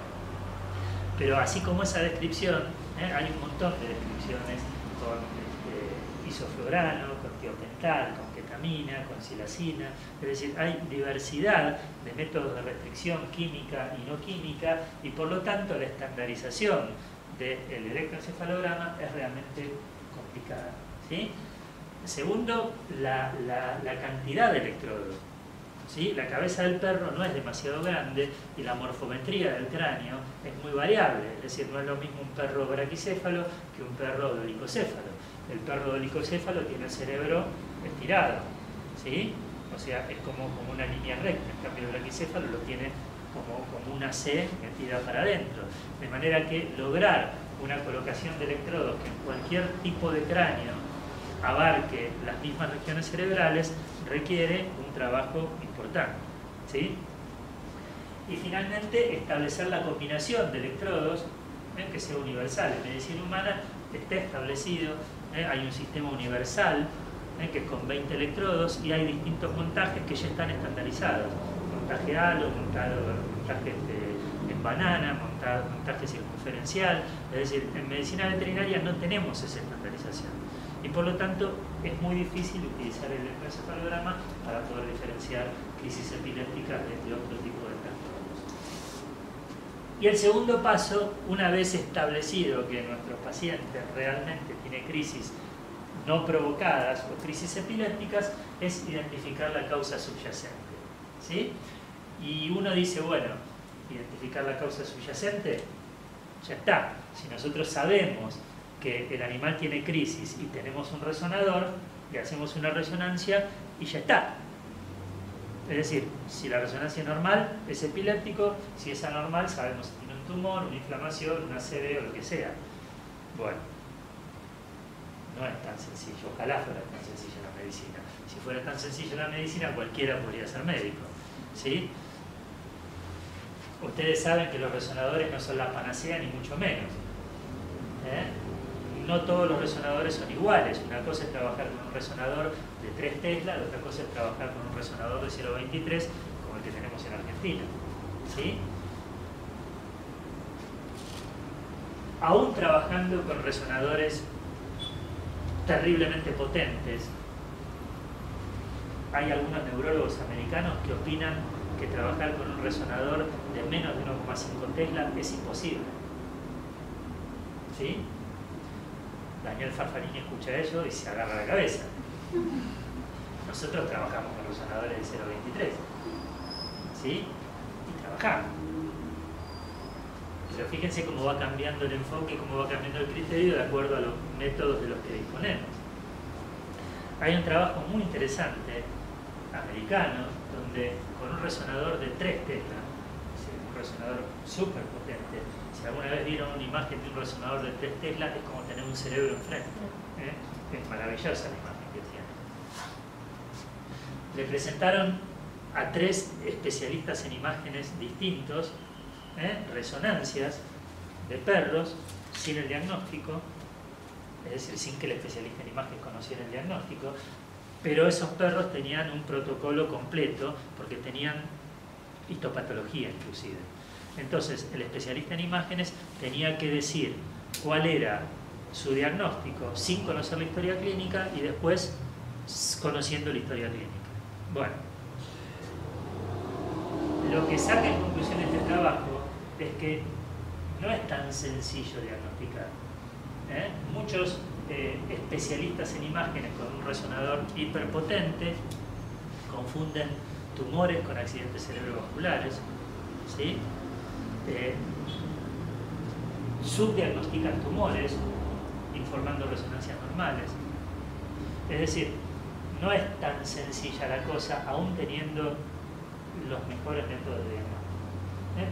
Pero así como esa descripción, hay un montón de descripciones con isoflurano, con tiopental, con ketamina, con silacina. Es decir, hay diversidad de métodos de restricción química y no química, y por lo tanto la estandarización del electroencefalograma es realmente complicada, ¿sí? Segundo, la cantidad de electrodos, ¿sí? La cabeza del perro no es demasiado grande y la morfometría del cráneo es muy variable. Es decir, no es lo mismo un perro braquicéfalo que un perro dolicocéfalo. El perro dolicocéfalo tiene el cerebro estirado, ¿sí? O sea, es como una línea recta. En cambio, el braquicéfalo lo tiene como una C metida para adentro. De manera que lograr una colocación de electrodos que en cualquier tipo de cráneo abarque las mismas regiones cerebrales requiere un trabajo importante, ¿sí? Y finalmente, establecer la combinación de electrodos que sea universal. En medicina humana está establecido, hay un sistema universal que es con 20 electrodos, y hay distintos montajes que ya están estandarizados. Montaje halo, montaje en banana, montaje circunferencial. Es decir, en medicina veterinaria no tenemos esa estandarización. Y por lo tanto es muy difícil utilizar el electroencefalograma para poder diferenciar crisis epilépticas de otro tipo de trastornos. Y el segundo paso, una vez establecido que nuestros pacientes realmente tienen crisis no provocadas o crisis epilépticas, es identificar la causa subyacente, ¿sí? Y uno dice, bueno, identificar la causa subyacente, ya está. Si nosotros sabemos que el animal tiene crisis y tenemos un resonador, le hacemos una resonancia y ya está. Es decir, si la resonancia es normal, es epiléptico; si es anormal, sabemos si tiene un tumor, una inflamación, una CD o lo que sea. Bueno, no es tan sencillo, ojalá fuera tan sencillo la medicina. Si fuera tan sencillo la medicina, cualquiera podría ser médico, ¿sí? Ustedes saben que los resonadores no son la panacea, ni mucho menos, No todos los resonadores son iguales. Una cosa es trabajar con un resonador de 3 Tesla, la otra cosa es trabajar con un resonador de 0,23 como el que tenemos en Argentina, ¿sí? Aún trabajando con resonadores terriblemente potentes, hay algunos neurólogos americanos que opinan que trabajar con un resonador de menos de 1,5 Tesla es imposible, ¿sí? Daniel Farfarini escucha eso y se agarra la cabeza. Nosotros trabajamos con resonadores de 0,23, ¿sí? Y trabajamos. Pero fíjense cómo va cambiando el enfoque, cómo va cambiando el criterio de acuerdo a los métodos de los que disponemos. Hay un trabajo muy interesante, americano, donde con un resonador de 3 Tesla, un resonador súper potente, si alguna vez vieron una imagen de un resonador de 3 Tesla, es como tener un cerebro enfrente. Es maravillosa la imagen que tiene. Le presentaron a 3 especialistas en imágenes distintos, resonancias de perros sin el diagnóstico, es decir, sin que el especialista en imagen conociera el diagnóstico, pero esos perros tenían un protocolo completo porque tenían histopatología inclusive. Entonces, el especialista en imágenes tenía que decir cuál era su diagnóstico sin conocer la historia clínica y después conociendo la historia clínica. Bueno, lo que saca en conclusión este trabajo es que no es tan sencillo diagnosticar. Muchos especialistas en imágenes con un resonador hiperpotente confunden tumores con accidentes cerebrovasculares, ¿sí? Subdiagnostican tumores informando resonancias normales. Es decir, no es tan sencilla la cosa, aún teniendo los mejores métodos de diagnóstico.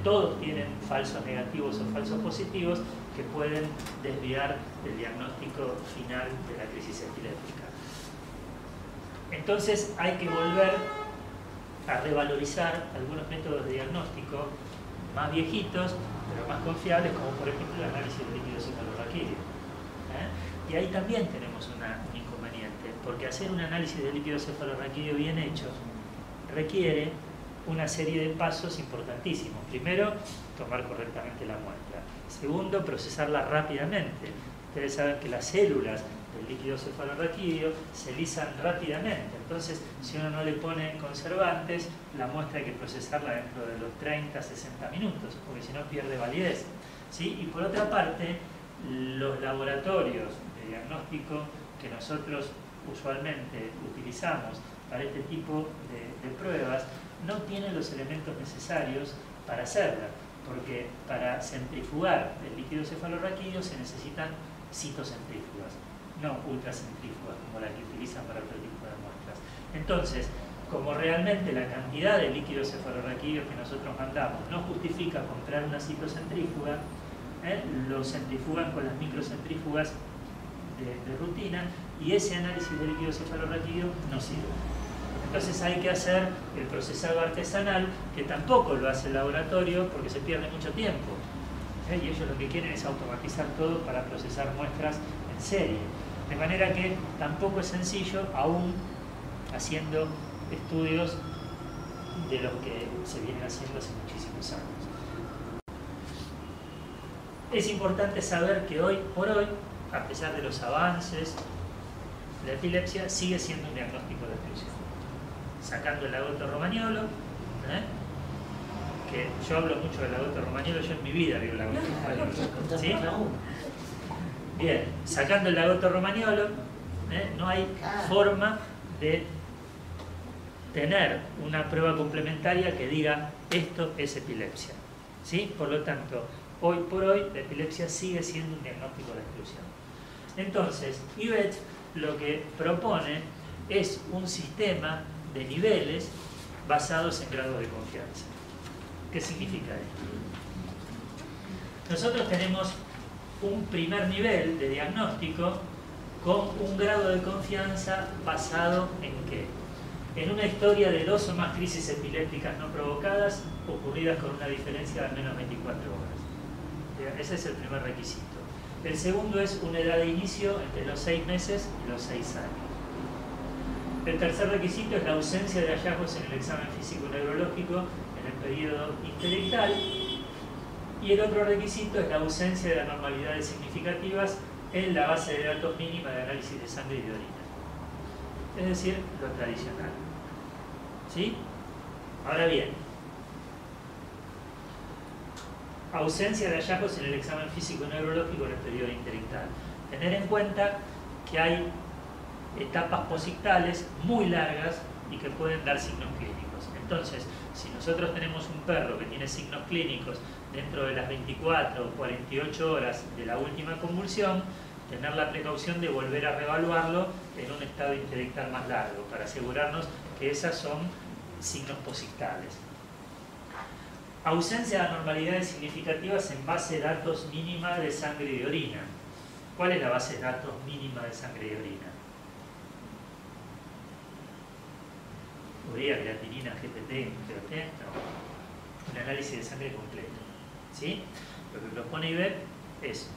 Todos tienen falsos negativos o falsos positivos que pueden desviar el diagnóstico final de la crisis epiléptica. Entonces hay que volver a revalorizar algunos métodos de diagnóstico más viejitos, pero más confiables, como por ejemplo el análisis de líquido cefalorraquídeo. Y ahí también tenemos un inconveniente, porque hacer un análisis de líquido cefalorraquídeo bien hecho requiere una serie de pasos importantísimos. Primero, tomar correctamente la muestra. Segundo, procesarla rápidamente. Ustedes saben que las células del líquido cefalorraquídeo se lisan rápidamente. Entonces, si uno no le pone conservantes, la muestra hay que procesarla dentro de los 30, 60 minutos, porque si no pierde validez. ¿Sí? Y por otra parte, los laboratorios de diagnóstico que nosotros usualmente utilizamos para este tipo de pruebas no tienen los elementos necesarios para hacerla, porque para centrifugar el líquido cefalorraquídeo se necesitan citocentrífugas, no ultracentrífugas como la que utilizan para otro tipo de muestras. Entonces, como realmente la cantidad de líquido cefalorraquídeo que nosotros mandamos no justifica comprar una citocentrífuga, lo centrifugan con las microcentrífugas de rutina y ese análisis de líquido cefalorraquídeo no sirve. Entonces hay que hacer el procesado artesanal, que tampoco lo hace el laboratorio porque se pierde mucho tiempo. Y ellos lo que quieren es automatizar todo para procesar muestras en serie. De manera que tampoco es sencillo, aún haciendo estudios de los que se vienen haciendo hace muchísimos años. Es importante saber que hoy por hoy, a pesar de los avances, la epilepsia sigue siendo un diagnóstico de exclusión. Sacando el agoto romagnolo, que yo hablo mucho del agoto romagnolo, yo en mi vida vivo el agoto romagnolo. ¿Sí? Bien, sacando el agoto romagnolo, no hay forma de tener una prueba complementaria que diga esto es epilepsia. ¿Sí? Por lo tanto, hoy por hoy la epilepsia sigue siendo un diagnóstico de exclusión. Entonces, Ivet lo que propone es un sistema de niveles basados en grados de confianza. ¿Qué significa esto? Nosotros tenemos un primer nivel de diagnóstico con un grado de confianza basado en ¿qué? En una historia de 2 o más crisis epilépticas no provocadas ocurridas con una diferencia de al menos 24 horas. Ese es el primer requisito. El segundo es una edad de inicio entre los 6 meses y los 6 años. El tercer requisito es la ausencia de hallazgos en el examen físico-neurológico en el periodo intelectal. Y el otro requisito es la ausencia de anormalidades significativas en la base de datos mínima de análisis de sangre y de orina. Es decir, lo tradicional. ¿Sí? Ahora bien, ausencia de hallazgos en el examen físico-neurológico en el periodo intelectal. Tener en cuenta que hay etapas posictales muy largas y que pueden dar signos clínicos. Entonces, si nosotros tenemos un perro que tiene signos clínicos dentro de las 24 o 48 horas de la última convulsión, tener la precaución de volver a reevaluarlo en un estado intelectal más largo, para asegurarnos que esas son signos posictales. Ausencia de anormalidades significativas en base de datos mínima de sangre y de orina. ¿Cuál es la base de datos mínima de sangre y de orina? Urea, creatinina, GPT, GOT, no. Un análisis de sangre completo. ¿Sí? Lo que propone IBEP es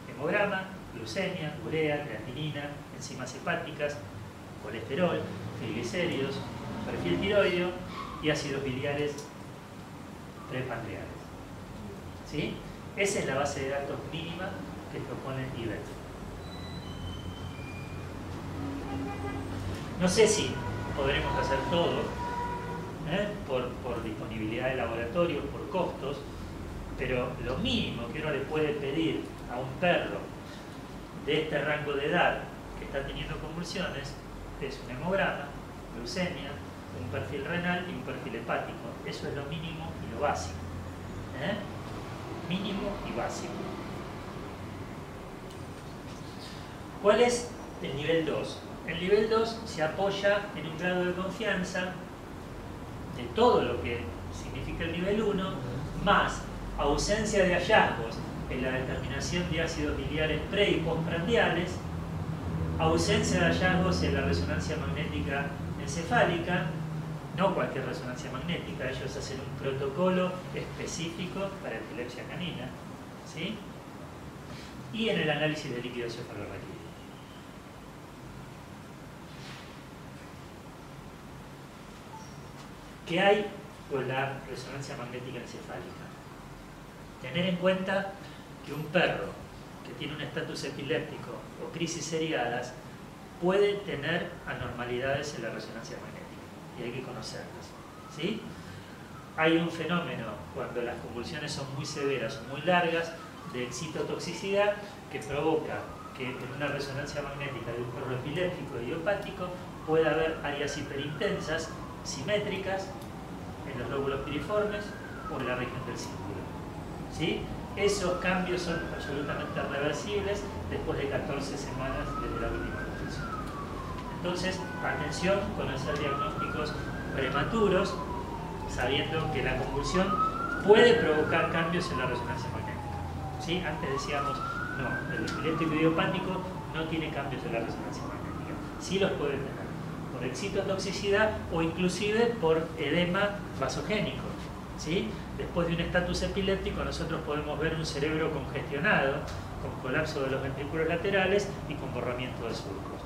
hemograma, glucemia, urea, creatinina, enzimas hepáticas, colesterol, triglicéridos, perfil tiroideo y ácidos biliares prepancreales. ¿Sí? Esa es la base de datos mínima que propone IBET. No sé si podremos hacer todo, por disponibilidad de laboratorios, por costos, pero lo mínimo que uno le puede pedir a un perro de este rango de edad que está teniendo convulsiones es un hemograma, glucemia, un perfil renal y un perfil hepático. Eso es lo mínimo y lo básico. Mínimo y básico. ¿Cuál es el nivel 2? El nivel 2 se apoya en un grado de confianza de todo lo que significa el nivel 1, más ausencia de hallazgos en la determinación de ácidos biliares pre- y postprandiales, ausencia de hallazgos en la resonancia magnética encefálica, no cualquier resonancia magnética, ellos hacen un protocolo específico para epilepsia canina, ¿sí? Y en el análisis de líquido cefalorraquídeo. ¿Qué hay con la resonancia magnética encefálica? Tener en cuenta que un perro que tiene un estatus epiléptico o crisis seriadas puede tener anormalidades en la resonancia magnética y hay que conocerlas, ¿sí? Hay un fenómeno cuando las convulsiones son muy severas o muy largas de excitotoxicidad que provoca que en una resonancia magnética de un perro epiléptico idiopático pueda haber áreas hiperintensas simétricas en los lóbulos piriformes o en la región del círculo, ¿sí? Esos cambios son absolutamente reversibles después de 14 semanas desde la última convulsión. Entonces, atención con hacer diagnósticos prematuros, sabiendo que la convulsión puede provocar cambios en la resonancia magnética, ¿sí? Antes decíamos, no, el epiléptico idiopático no tiene cambios en la resonancia magnética. Sí los puede tener por excitotoxicidad o inclusive por edema vasogénico, ¿sí? Después de un estatus epiléptico nosotros podemos ver un cerebro congestionado, con colapso de los ventrículos laterales y con borramiento de surcos.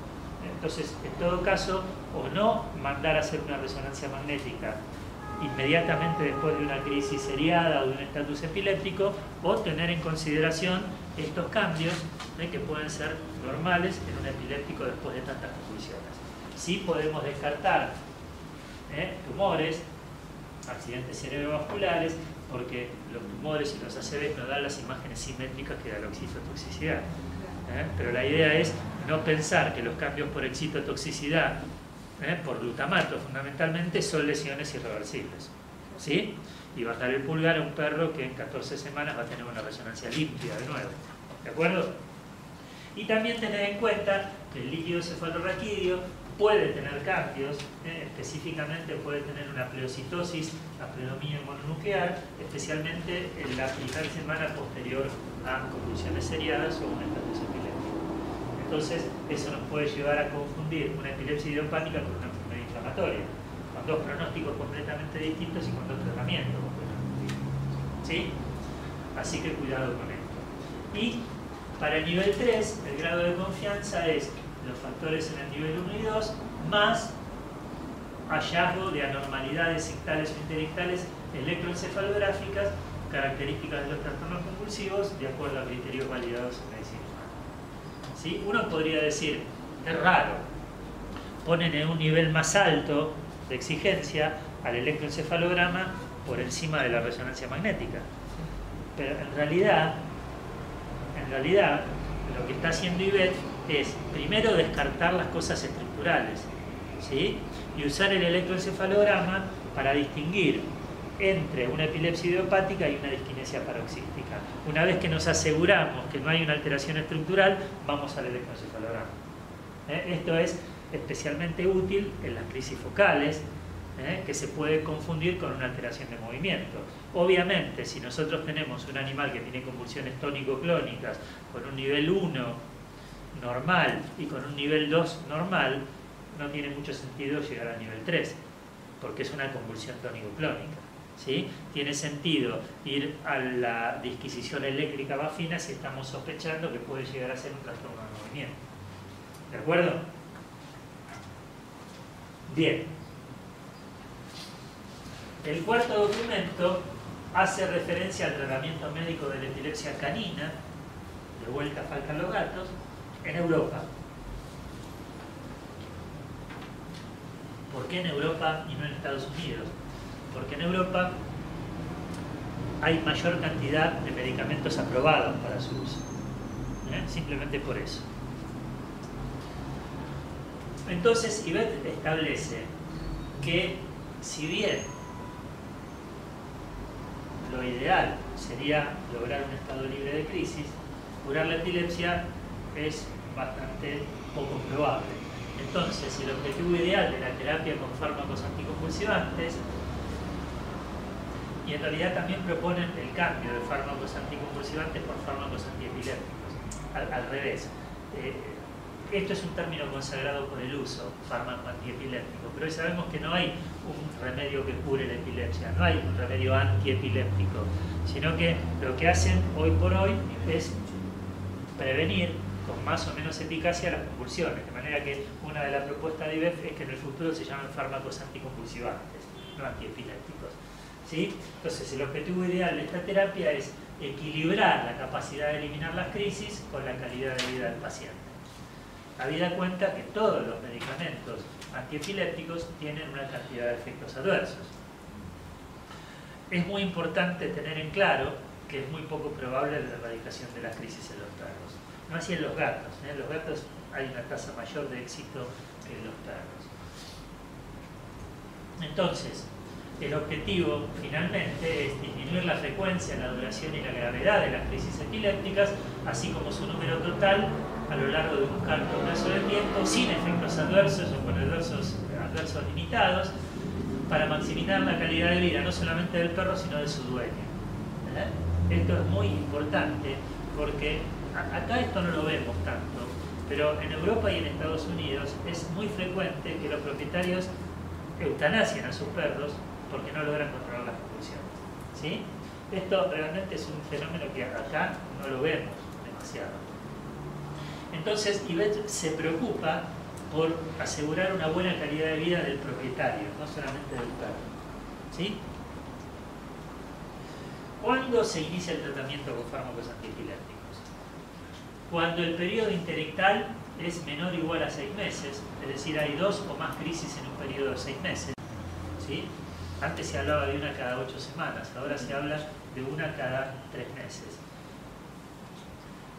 Entonces, en todo caso, o no mandar a hacer una resonancia magnética inmediatamente después de una crisis seriada o de un estatus epiléptico, o tener en consideración estos cambios que pueden ser normales en un epiléptico después de tantas convulsiones. Sí podemos descartar tumores, accidentes cerebrovasculares, porque los tumores y los ACVs no dan las imágenes simétricas que da la excitotoxicidad. Pero la idea es no pensar que los cambios por excitotoxicidad, por glutamato fundamentalmente, son lesiones irreversibles, ¿sí? Y bajar el pulgar a un perro que en 14 semanas va a tener una resonancia limpia de nuevo, ¿de acuerdo? Y también tener en cuenta que el líquido cefalorraquídeo puede tener cambios, específicamente puede tener una pleocitosis a predominio mononuclear, especialmente en la primera semana posterior a convulsiones seriadas o un estatus epiléptico. Entonces, eso nos puede llevar a confundir una epilepsia idiopática con una enfermedad inflamatoria, con dos pronósticos completamente distintos y con dos tratamientos completamente distintos, ¿sí? Así que cuidado con esto. Y para el nivel 3, el grado de confianza es los factores en el nivel 1 y 2, más hallazgo de anormalidades ictales o interictales electroencefalográficas características de los trastornos convulsivos de acuerdo a criterios validados en medicina humana. ¿Sí? Uno podría decir, es raro, ponen en un nivel más alto de exigencia al electroencefalograma por encima de la resonancia magnética. Pero en realidad lo que está haciendo IBET es primero descartar las cosas estructurales, ¿sí? Y usar el electroencefalograma para distinguir entre una epilepsia idiopática y una disquinesia paroxística. Una vez que nos aseguramos que no hay una alteración estructural, vamos al electroencefalograma. Esto es especialmente útil en las crisis focales, que se puede confundir con una alteración de movimiento. Obviamente, si nosotros tenemos un animal que tiene convulsiones tónico-clónicas con un nivel 1 normal y con un nivel 2 normal, no tiene mucho sentido llegar al nivel 3, porque es una convulsión tónico-clónica, ¿sí? Tiene sentido ir a la disquisición eléctrica bafina si estamos sospechando que puede llegar a ser un trastorno de movimiento. ¿De acuerdo? Bien. El cuarto documento hace referencia al tratamiento médico de la epilepsia canina, de vuelta faltan los gatos, en Europa. ¿Por qué en Europa y no en Estados Unidos? Porque en Europa hay mayor cantidad de medicamentos aprobados para su uso. Simplemente por eso. Entonces, Ivet establece que si bien lo ideal sería lograr un estado libre de crisis, curar la epilepsia es bastante poco probable. Entonces, el objetivo ideal de la terapia con fármacos anticonvulsivantes, y en realidad también proponen el cambio de fármacos anticonvulsivantes por fármacos antiepilépticos, al revés. Esto es un término consagrado por el uso, fármaco antiepiléptico, pero hoy sabemos que no hay un remedio que cure la epilepsia, no hay un remedio antiepiléptico, sino que lo que hacen hoy por hoy es prevenir con más o menos eficacia las convulsiones, de manera que una de las propuestas de IBEF es que en el futuro se llamen fármacos anticonvulsivantes, no antiepilépticos. ¿Sí? Entonces, el objetivo ideal de esta terapia es equilibrar la capacidad de eliminar las crisis con la calidad de vida del paciente. Habida cuenta que todos los medicamentos antiepilépticos tienen una cantidad de efectos adversos. Es muy importante tener en claro que es muy poco probable la erradicación de las crisis en los perros. No así en los gatos. En los gatos hay una tasa mayor de éxito que en los perros. Entonces, el objetivo finalmente es disminuir la frecuencia, la duración y la gravedad de las crisis epilépticas, así como su número total a lo largo de un corto plazo de tiempo, sin efectos adversos o con adversos limitados, para maximizar la calidad de vida no solamente del perro, sino de su dueño. Esto es muy importante porque acá esto no lo vemos tanto, pero en Europa y en Estados Unidos es muy frecuente que los propietarios eutanasien a sus perros porque no logran controlar las convulsiones. ¿Sí? Esto realmente es un fenómeno que acá no lo vemos demasiado. Entonces, Ivet se preocupa por asegurar una buena calidad de vida del propietario, no solamente del perro. ¿Sí? ¿Cuándo se inicia el tratamiento con fármacos antiepilépticos? Cuando el periodo interictal es menor o igual a 6 meses, es decir, hay 2 o más crisis en un periodo de 6 meses. ¿Sí? Antes se hablaba de una cada 8 semanas, ahora se habla de una cada 3 meses.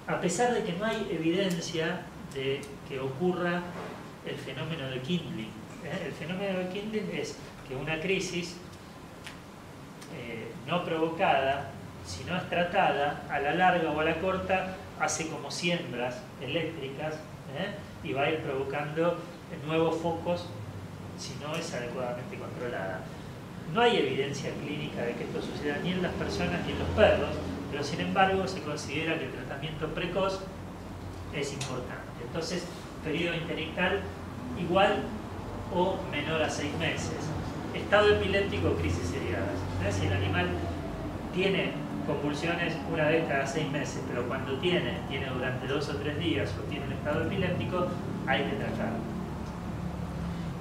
A pesar de que no hay evidencia de que ocurra el fenómeno de Kindling. El fenómeno de Kindling es que una crisis no provocada, si no es tratada, a la larga o a la corta, hace como siembras eléctricas y va a ir provocando nuevos focos si no es adecuadamente controlada. No hay evidencia clínica de que esto suceda ni en las personas ni en los perros, pero sin embargo se considera que el tratamiento precoz es importante. Entonces, periodo interictal igual o menor a 6 meses. Estado epiléptico, crisis seriadas. Si el animal tiene convulsiones una vez cada 6 meses, pero cuando tiene durante 2 o 3 días o tiene un estado epiléptico, hay que tratarlo.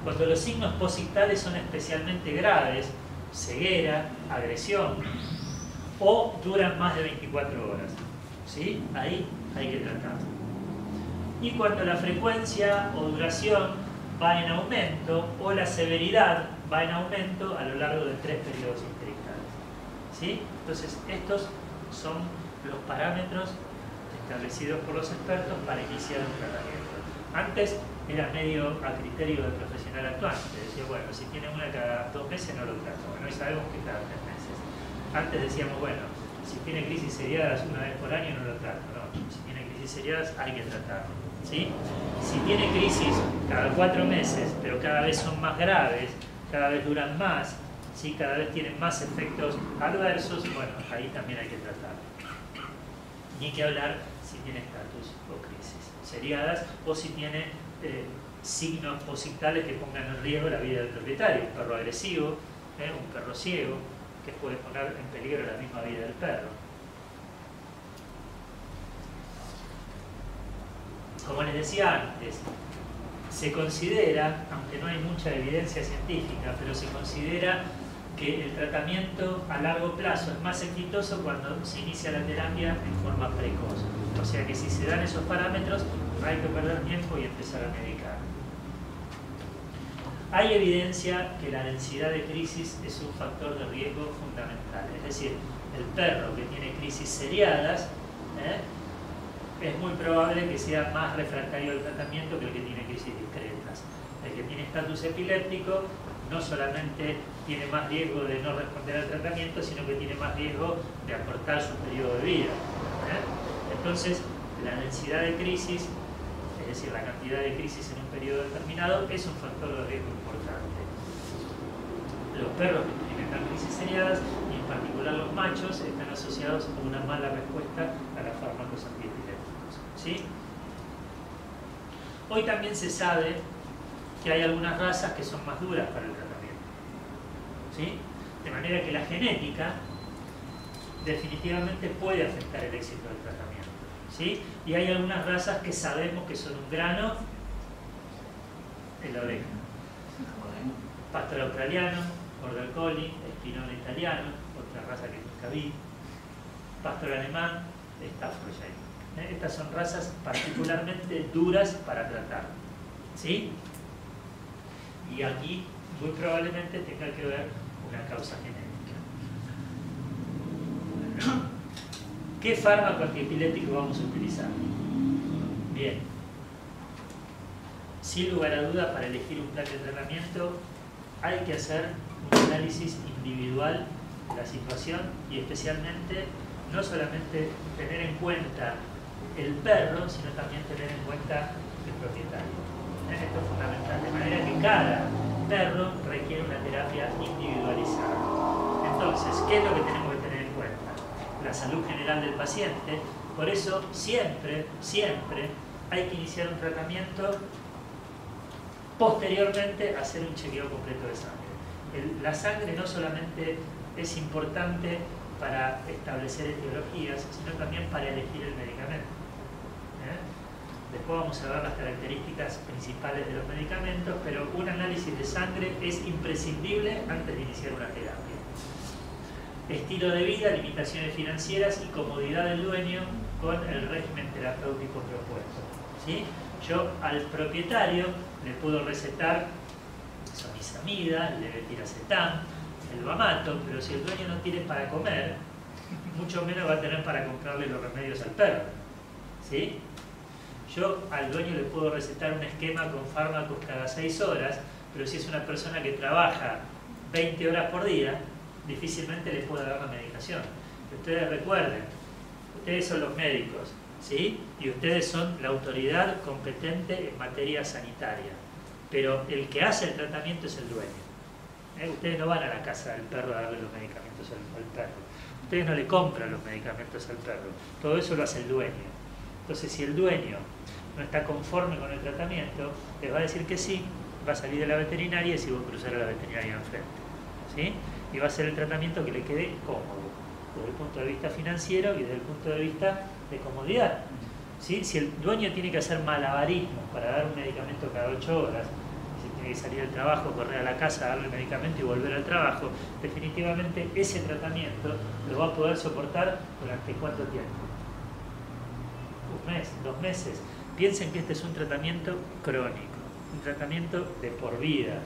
Cuando los signos posictales son especialmente graves, ceguera, agresión, o duran más de 24 horas, ¿sí? Ahí hay que tratarlo. Y cuando la frecuencia o duración va en aumento, o la severidad va en aumento a lo largo de 3 periodos interictales, ¿sí? Entonces, estos son los parámetros establecidos por los expertos para iniciar un tratamiento. Antes era medio a criterio del profesional actuante. Decía, bueno, si tiene una cada 2 meses no lo trato. Bueno, hoy sabemos que cada 3 meses. Antes decíamos, bueno, si tiene crisis seriadas una vez por año no lo trato. No, si tiene crisis seriadas hay que tratarlo. ¿Sí? Si tiene crisis cada 4 meses, pero cada vez son más graves, cada vez duran más, ¿sí? Cada vez tienen más efectos adversos, bueno, ahí también hay que tratarlo. Ni que hablar si tiene estatus o crisis seriadas o si tiene signos posictales que pongan en riesgo la vida del propietario, un perro agresivo, un perro ciego, que puede poner en peligro la misma vida del perro. Como les decía antes, se considera, aunque no hay mucha evidencia científica, pero se considera que el tratamiento a largo plazo es más exitoso cuando se inicia la terapia en forma precoz. O sea que si se dan esos parámetros, no hay que perder tiempo y empezar a medicar. Hay evidencia que la densidad de crisis es un factor de riesgo fundamental. Es decir, el perro que tiene crisis seriadas es muy probable que sea más refractario al tratamiento que el que tiene crisis discretas. El que tiene estatus epiléptico no solamente tiene más riesgo de no responder al tratamiento, sino que tiene más riesgo de acortar su periodo de vida. Entonces, la densidad de crisis, es decir, la cantidad de crisis en un periodo determinado, es un factor de riesgo importante. Los perros que experimentan crisis seriadas, y en particular los machos, están asociados a una mala respuesta a los fármacos antiepilépticos. ¿Sí? Hoy también se sabe que hay algunas razas que son más duras para el tratamiento. ¿Sí? De manera que la genética definitivamente puede afectar el éxito del tratamiento. ¿Sí? Y hay algunas razas que sabemos que son un grano en la oreja. Pastor australiano, border collie, espinón italiano, otra raza que nunca vi, pastor alemán, Staffordshire. Estas son razas particularmente duras para tratar. ¿Sí? Y aquí muy probablemente tenga que ver una causa genética. ¿Qué fármaco antiepiléptico vamos a utilizar? Bien. Sin lugar a duda, para elegir un plan de tratamiento hay que hacer un análisis individual de la situación y especialmente no solamente tener en cuenta el perro, sino también tener en cuenta el propietario. Esto es fundamental, de manera que cada perro requiere una terapia individualizada. Entonces, ¿qué es lo que tenemos que tener en cuenta? La salud general del paciente. Por eso siempre hay que iniciar un tratamiento, posteriormente hacer un chequeo completo de sangre. La sangre no solamente es importante para establecer etiologías, sino también para elegir el medicamento. Después vamos a ver las características principales de los medicamentos, pero un análisis de sangre es imprescindible antes de iniciar una terapia. Estilo de vida, limitaciones financieras y comodidad del dueño con el régimen terapéutico propuesto. ¿Sí? Yo al propietario le puedo recetar sonizamida, levetiracetam, el Bamato, pero si el dueño no tiene para comer, mucho menos va a tener para comprarle los remedios al perro. ¿Sí? Yo al dueño le puedo recetar un esquema con fármacos cada 6 horas, pero si es una persona que trabaja 20 horas por día, difícilmente le puedo dar la medicación. Ustedes recuerden, ustedes son los médicos, ¿sí? Y ustedes son la autoridad competente en materia sanitaria, pero el que hace el tratamiento es el dueño. Ustedes no van a la casa del perro a darle los medicamentos al perro. Ustedes no le compran los medicamentos al perro. Todo eso lo hace el dueño. Entonces, si el dueño no está conforme con el tratamiento, les va a decir que sí, va a salir de la veterinaria y se va a cruzar a la veterinaria enfrente. ¿Sí? Y va a ser el tratamiento que le quede cómodo, desde el punto de vista financiero y desde el punto de vista de comodidad. ¿Sí? Si el dueño tiene que hacer malabarismos para dar un medicamento cada 8 horas, si tiene que salir del trabajo, correr a la casa, darle el medicamento y volver al trabajo, definitivamente ese tratamiento lo va a poder soportar durante ¿cuánto tiempo? Un mes, 2 meses. Piensen que este es un tratamiento crónico, un tratamiento de por vida.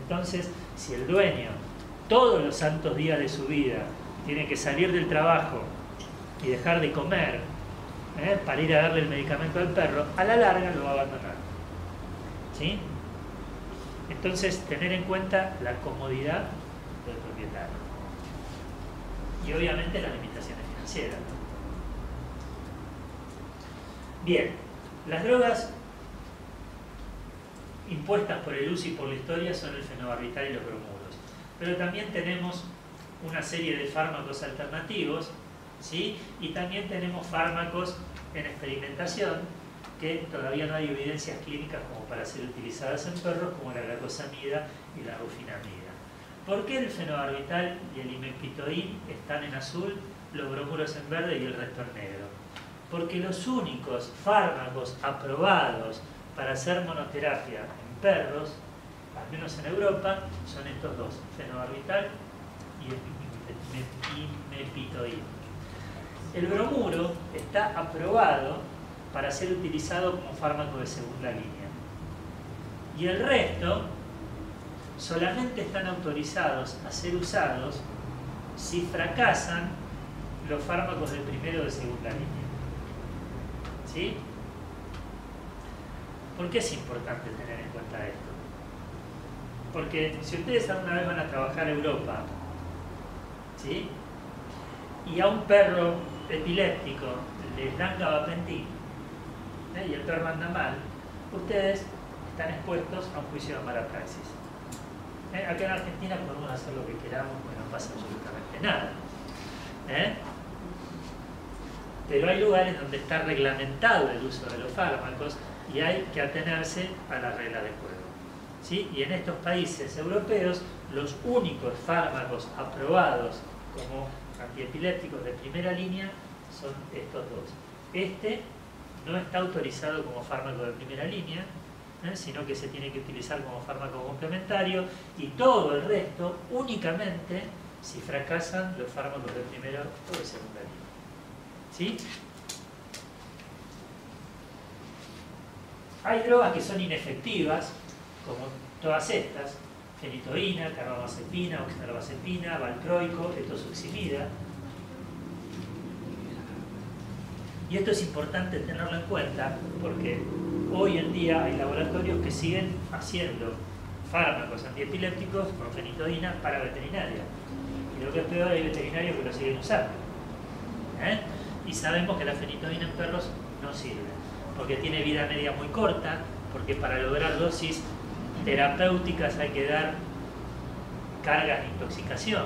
Entonces, si el dueño todos los santos días de su vida tiene que salir del trabajo y dejar de comer para ir a darle el medicamento al perro, a la larga lo va a abandonar. ¿Sí? Entonces, tener en cuenta la comodidad del propietario. Y obviamente las limitaciones financieras. Bien, las drogas impuestas por el uso y por la historia son el fenobarbital y los bromuro. Pero también tenemos una serie de fármacos alternativos, ¿sí? Y también tenemos fármacos en experimentación que todavía no hay evidencias clínicas como para ser utilizadas en perros, como la glacosamida y la rufinamida. ¿Por qué el fenobarbital y el imepitoín están en azul, los bromuros en verde y el resto en negro? Porque los únicos fármacos aprobados para hacer monoterapia en perros, al menos en Europa, son estos dos, fenobarbital y imepitoína. El bromuro está aprobado para ser utilizado como fármaco de segunda línea. Y el resto solamente están autorizados a ser usados si fracasan los fármacos de primera o de segunda línea. ¿Sí? ¿Por qué es importante tener en cuenta esto? Porque si ustedes alguna vez van a trabajar a Europa, ¿sí?, y a un perro epiléptico les dan gabapentin, y el perro anda mal, ustedes están expuestos a un juicio de mala praxis. Acá en Argentina podemos hacer lo que queramos, que no pasa absolutamente nada. Pero hay lugares donde está reglamentado el uso de los fármacos y hay que atenerse a la regla de juego. ¿Sí? Y en estos países europeos, los únicos fármacos aprobados como antiepilépticos de primera línea son estos dos. Este no está autorizado como fármaco de primera línea, sino que se tiene que utilizar como fármaco complementario, y todo el resto únicamente si fracasan los fármacos de primera o de segunda línea. ¿Sí? Hay drogas que son inefectivas, como todas estas: fenitoína, carbamazepina, oxcarbazepina, valproico, etosuximida. Y esto es importante tenerlo en cuenta porque hoy en día hay laboratorios que siguen haciendo fármacos antiepilépticos con fenitoína para veterinaria. Y lo que es peor, hay veterinarios que lo siguen usando. Y sabemos que la fenitoína en perros no sirve, porque tiene vida media muy corta, porque para lograr dosis terapéuticas hay que dar cargas de intoxicación.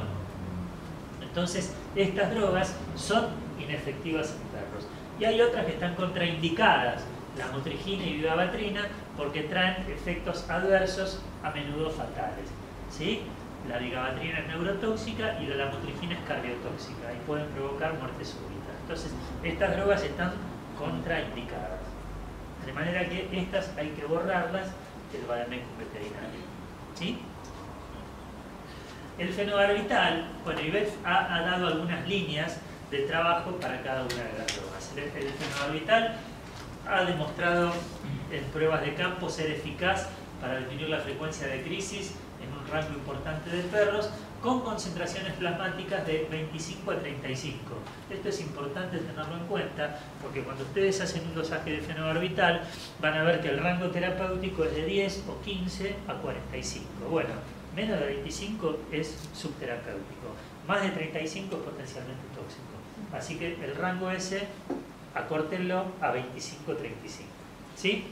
Entonces, estas drogas son inefectivas en perros. Y hay otras que están contraindicadas, la motrigina y vigabatrina, porque traen efectos adversos a menudo fatales. ¿Sí? La vigabatrina es neurotóxica y la lamotrigina es cardiotóxica y pueden provocar muerte súbita. Entonces, estas drogas están contraindicadas. De manera que estas hay que borrarlas del vademecum veterinario. ¿Sí? El fenobarbital, bueno, IBEF ha dado algunas líneas de trabajo para cada una de las drogas. El fenobarbital ha demostrado en pruebas de campo ser eficaz para disminuir la frecuencia de crisis en un rango importante de perros, con concentraciones plasmáticas de 25 a 35. Esto es importante tenerlo en cuenta porque cuando ustedes hacen un dosaje de fenobarbital van a ver que el rango terapéutico es de 10 o 15 a 45. Bueno, menos de 25 es subterapéutico, más de 35 es potencialmente tóxico. Así que el rango ese, acórtenlo a 25-35. ¿Sí?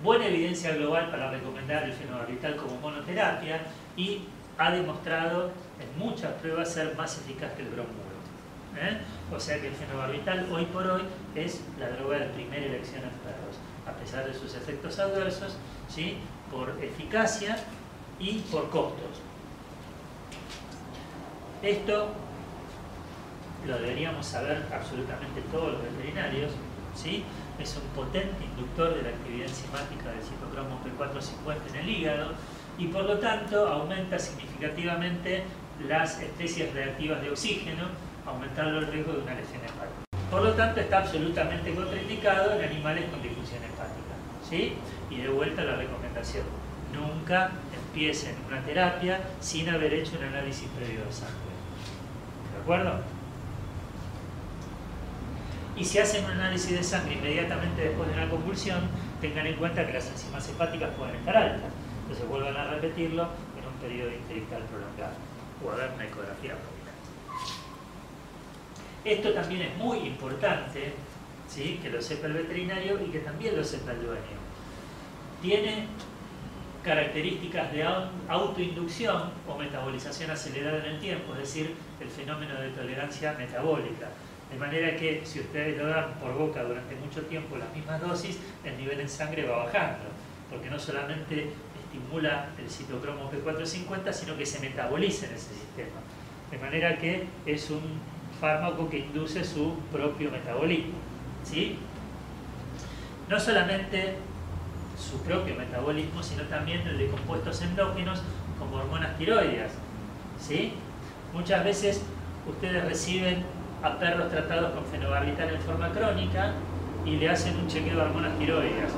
Buena evidencia global para recomendar el fenobarbital como monoterapia y ha demostrado en muchas pruebas ser más eficaz que el bromuro. O sea que el fenobarbital hoy por hoy es la droga de primera elección en perros, a pesar de sus efectos adversos, ¿sí?, por eficacia y por costos. Esto lo deberíamos saber absolutamente todos los veterinarios, ¿sí? Es un potente inductor de la actividad enzimática del citocromo P450 en el hígado y por lo tanto aumenta significativamente las especies reactivas de oxígeno, aumentando el riesgo de una lesión hepática. Por lo tanto está absolutamente contraindicado en animales con disfunción hepática, ¿sí? Y de vuelta la recomendación: nunca empiecen una terapia sin haber hecho un análisis previo de sangre. ¿De acuerdo? Y si hacen un análisis de sangre inmediatamente después de una convulsión, tengan en cuenta que las enzimas hepáticas pueden estar altas. Entonces vuelvan a repetirlo en un periodo interictal prolongado o a ver una ecografía abdominal. Esto también es muy importante, ¿sí?, que lo sepa el veterinario y que también lo sepa el dueño. Tiene características de autoinducción o metabolización acelerada en el tiempo, es decir, el fenómeno de tolerancia metabólica. De manera que si ustedes lo dan por boca durante mucho tiempo las mismas dosis, el nivel en sangre va bajando, porque no solamente estimula el citocromo P450, sino que se metaboliza en ese sistema. De manera que es un fármaco que induce su propio metabolismo, ¿sí? No solamente su propio metabolismo, sino también el de compuestos endógenos como hormonas tiroideas, ¿sí? Muchas veces ustedes reciben a perros tratados con fenobarbital en forma crónica y le hacen un chequeo de hormonas tiroideas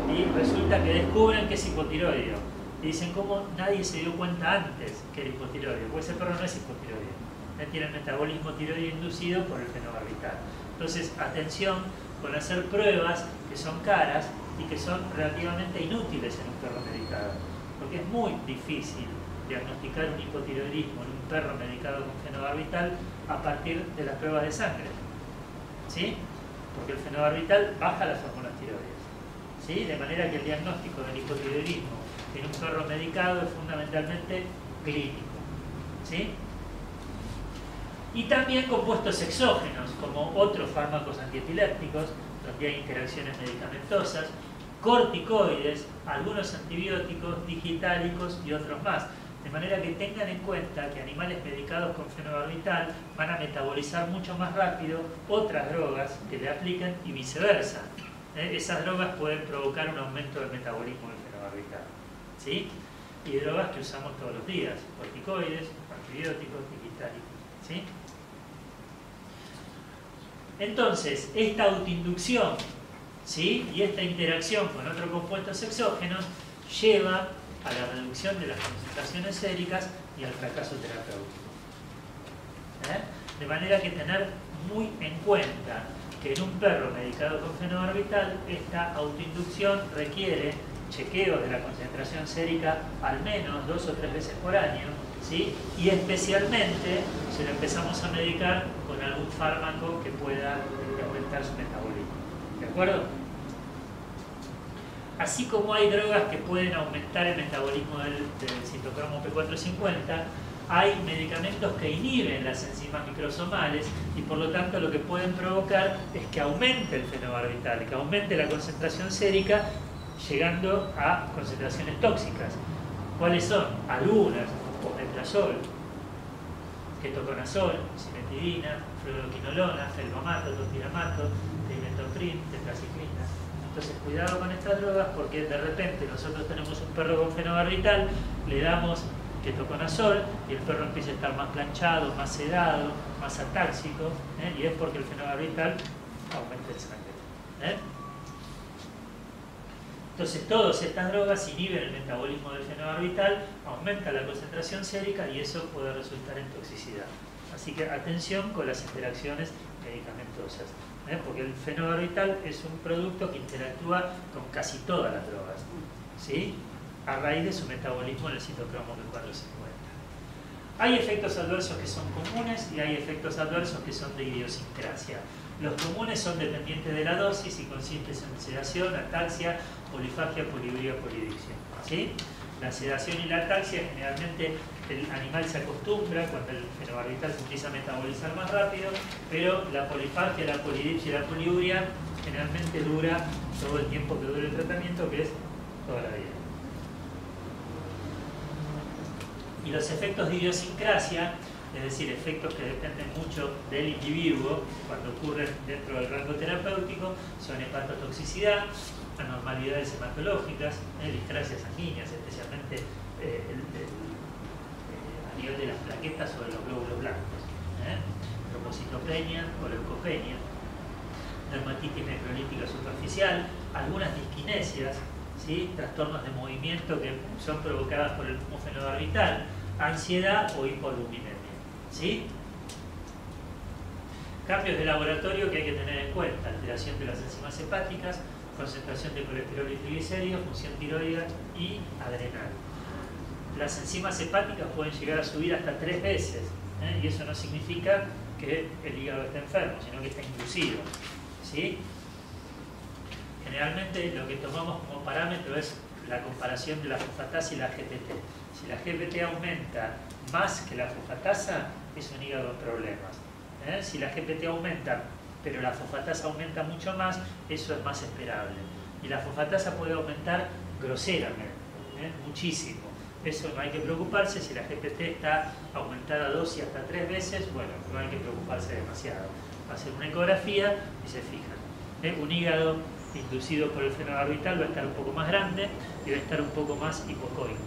y resulta que descubren que es hipotiroideo y dicen, ¿cómo nadie se dio cuenta antes que era hipotiroideo? Pues ese perro no es hipotiroideo, tiene el metabolismo tiroideo inducido por el fenobarbital. Entonces, atención con hacer pruebas que son caras y que son relativamente inútiles en un perro medicado, porque es muy difícil diagnosticar un hipotiroidismo en un perro medicado con fenobarbital a partir de las pruebas de sangre, ¿sí? Porque el fenobarbital baja las hormonas tiroideas, ¿sí? De manera que el diagnóstico del hipotiroidismo en un perro medicado es fundamentalmente clínico, ¿sí? Y también compuestos exógenos, como otros fármacos antiepilépticos, donde hay interacciones medicamentosas, corticoides, algunos antibióticos, digitálicos y otros más. De manera que tengan en cuenta que animales medicados con fenobarbital van a metabolizar mucho más rápido otras drogas que le apliquen y viceversa. Esas drogas pueden provocar un aumento del metabolismo del fenobarbital, ¿sí? Y drogas que usamos todos los días, corticoides, antibióticos, digitálicos, ¿sí? Entonces, esta autoinducción, ¿sí? Y esta interacción con otros compuestos exógenos lleva a la reducción de las concentraciones séricas y al fracaso terapéutico. De manera que tener muy en cuenta que en un perro medicado con fenobarbital esta autoinducción requiere chequeos de la concentración sérica al menos 2 o 3 veces por año, ¿sí? Y especialmente si lo empezamos a medicar con algún fármaco que pueda aumentar su metabolismo. ¿De acuerdo? Así como hay drogas que pueden aumentar el metabolismo del citocromo P450, hay medicamentos que inhiben las enzimas microsomales y por lo tanto lo que pueden provocar es que aumente el fenobarbital, que aumente la concentración sérica llegando a concentraciones tóxicas. ¿Cuáles son? Algunas: omeprazol, ketoconazol, cimetidina, fluoroquinolona, felbamato, topiramato, trimethoprim, tetraciclina. Entonces, cuidado con estas drogas porque de repente nosotros tenemos un perro con fenobarbital, le damos ketoconazol y el perro empieza a estar más planchado, más sedado, más atáxico, y es porque el fenobarbital aumenta el sangre. Entonces, todas estas drogas inhiben el metabolismo del fenobarbital, aumenta la concentración sérica y eso puede resultar en toxicidad. Así que atención con las interacciones medicamentosas, porque el fenobarbital es un producto que interactúa con casi todas las drogas, ¿sí? A raíz de su metabolismo en el citocromo P450. Hay efectos adversos que son comunes y hay efectos adversos que son de idiosincrasia. Los comunes son dependientes de la dosis y consisten en sedación, ataxia, polifagia, poliuria, polidicción, ¿sí? La sedación y la ataxia, generalmente el animal se acostumbra cuando el fenobarbital se empieza a metabolizar más rápido, pero la polifagia, la polidipsia y la poliuria generalmente dura todo el tiempo que dure el tratamiento, que es toda la vida. Y los efectos de idiosincrasia, es decir, efectos que dependen mucho del individuo cuando ocurren dentro del rango terapéutico, son hepatotoxicidad, anormalidades hematológicas, discrasias sanguíneas, especialmente a nivel de las plaquetas sobre los glóbulos blancos, trombocitopenia o leucopenia, dermatitis necrolítica superficial, algunas disquinesias, ¿sí? Trastornos de movimiento que son provocadas por el humo fenobarbital, ansiedad o hipoalbuminemia, ¿sí? Cambios de laboratorio que hay que tener en cuenta: alteración de las enzimas hepáticas, concentración de colesterol y triglicéridos, función tiroidea y adrenal. Las enzimas hepáticas pueden llegar a subir hasta 3 veces, y eso no significa que el hígado esté enfermo, sino que está inducido, ¿sí? Generalmente lo que tomamos como parámetro es la comparación de la fosfatasa y la GPT. Si la GPT aumenta más que la fosfatasa, es un hígado en problemas. Si la GPT aumenta, pero la fosfatasa aumenta mucho más, eso es más esperable. Y la fosfatasa puede aumentar groseramente, muchísimo. Eso no hay que preocuparse. Si la GPT está aumentada 2 y hasta 3 veces, bueno, no hay que preocuparse demasiado. Hacen una ecografía y se fijan. Un hígado inducido por el fenobarbital va a estar un poco más grande y va a estar un poco más hipocoico,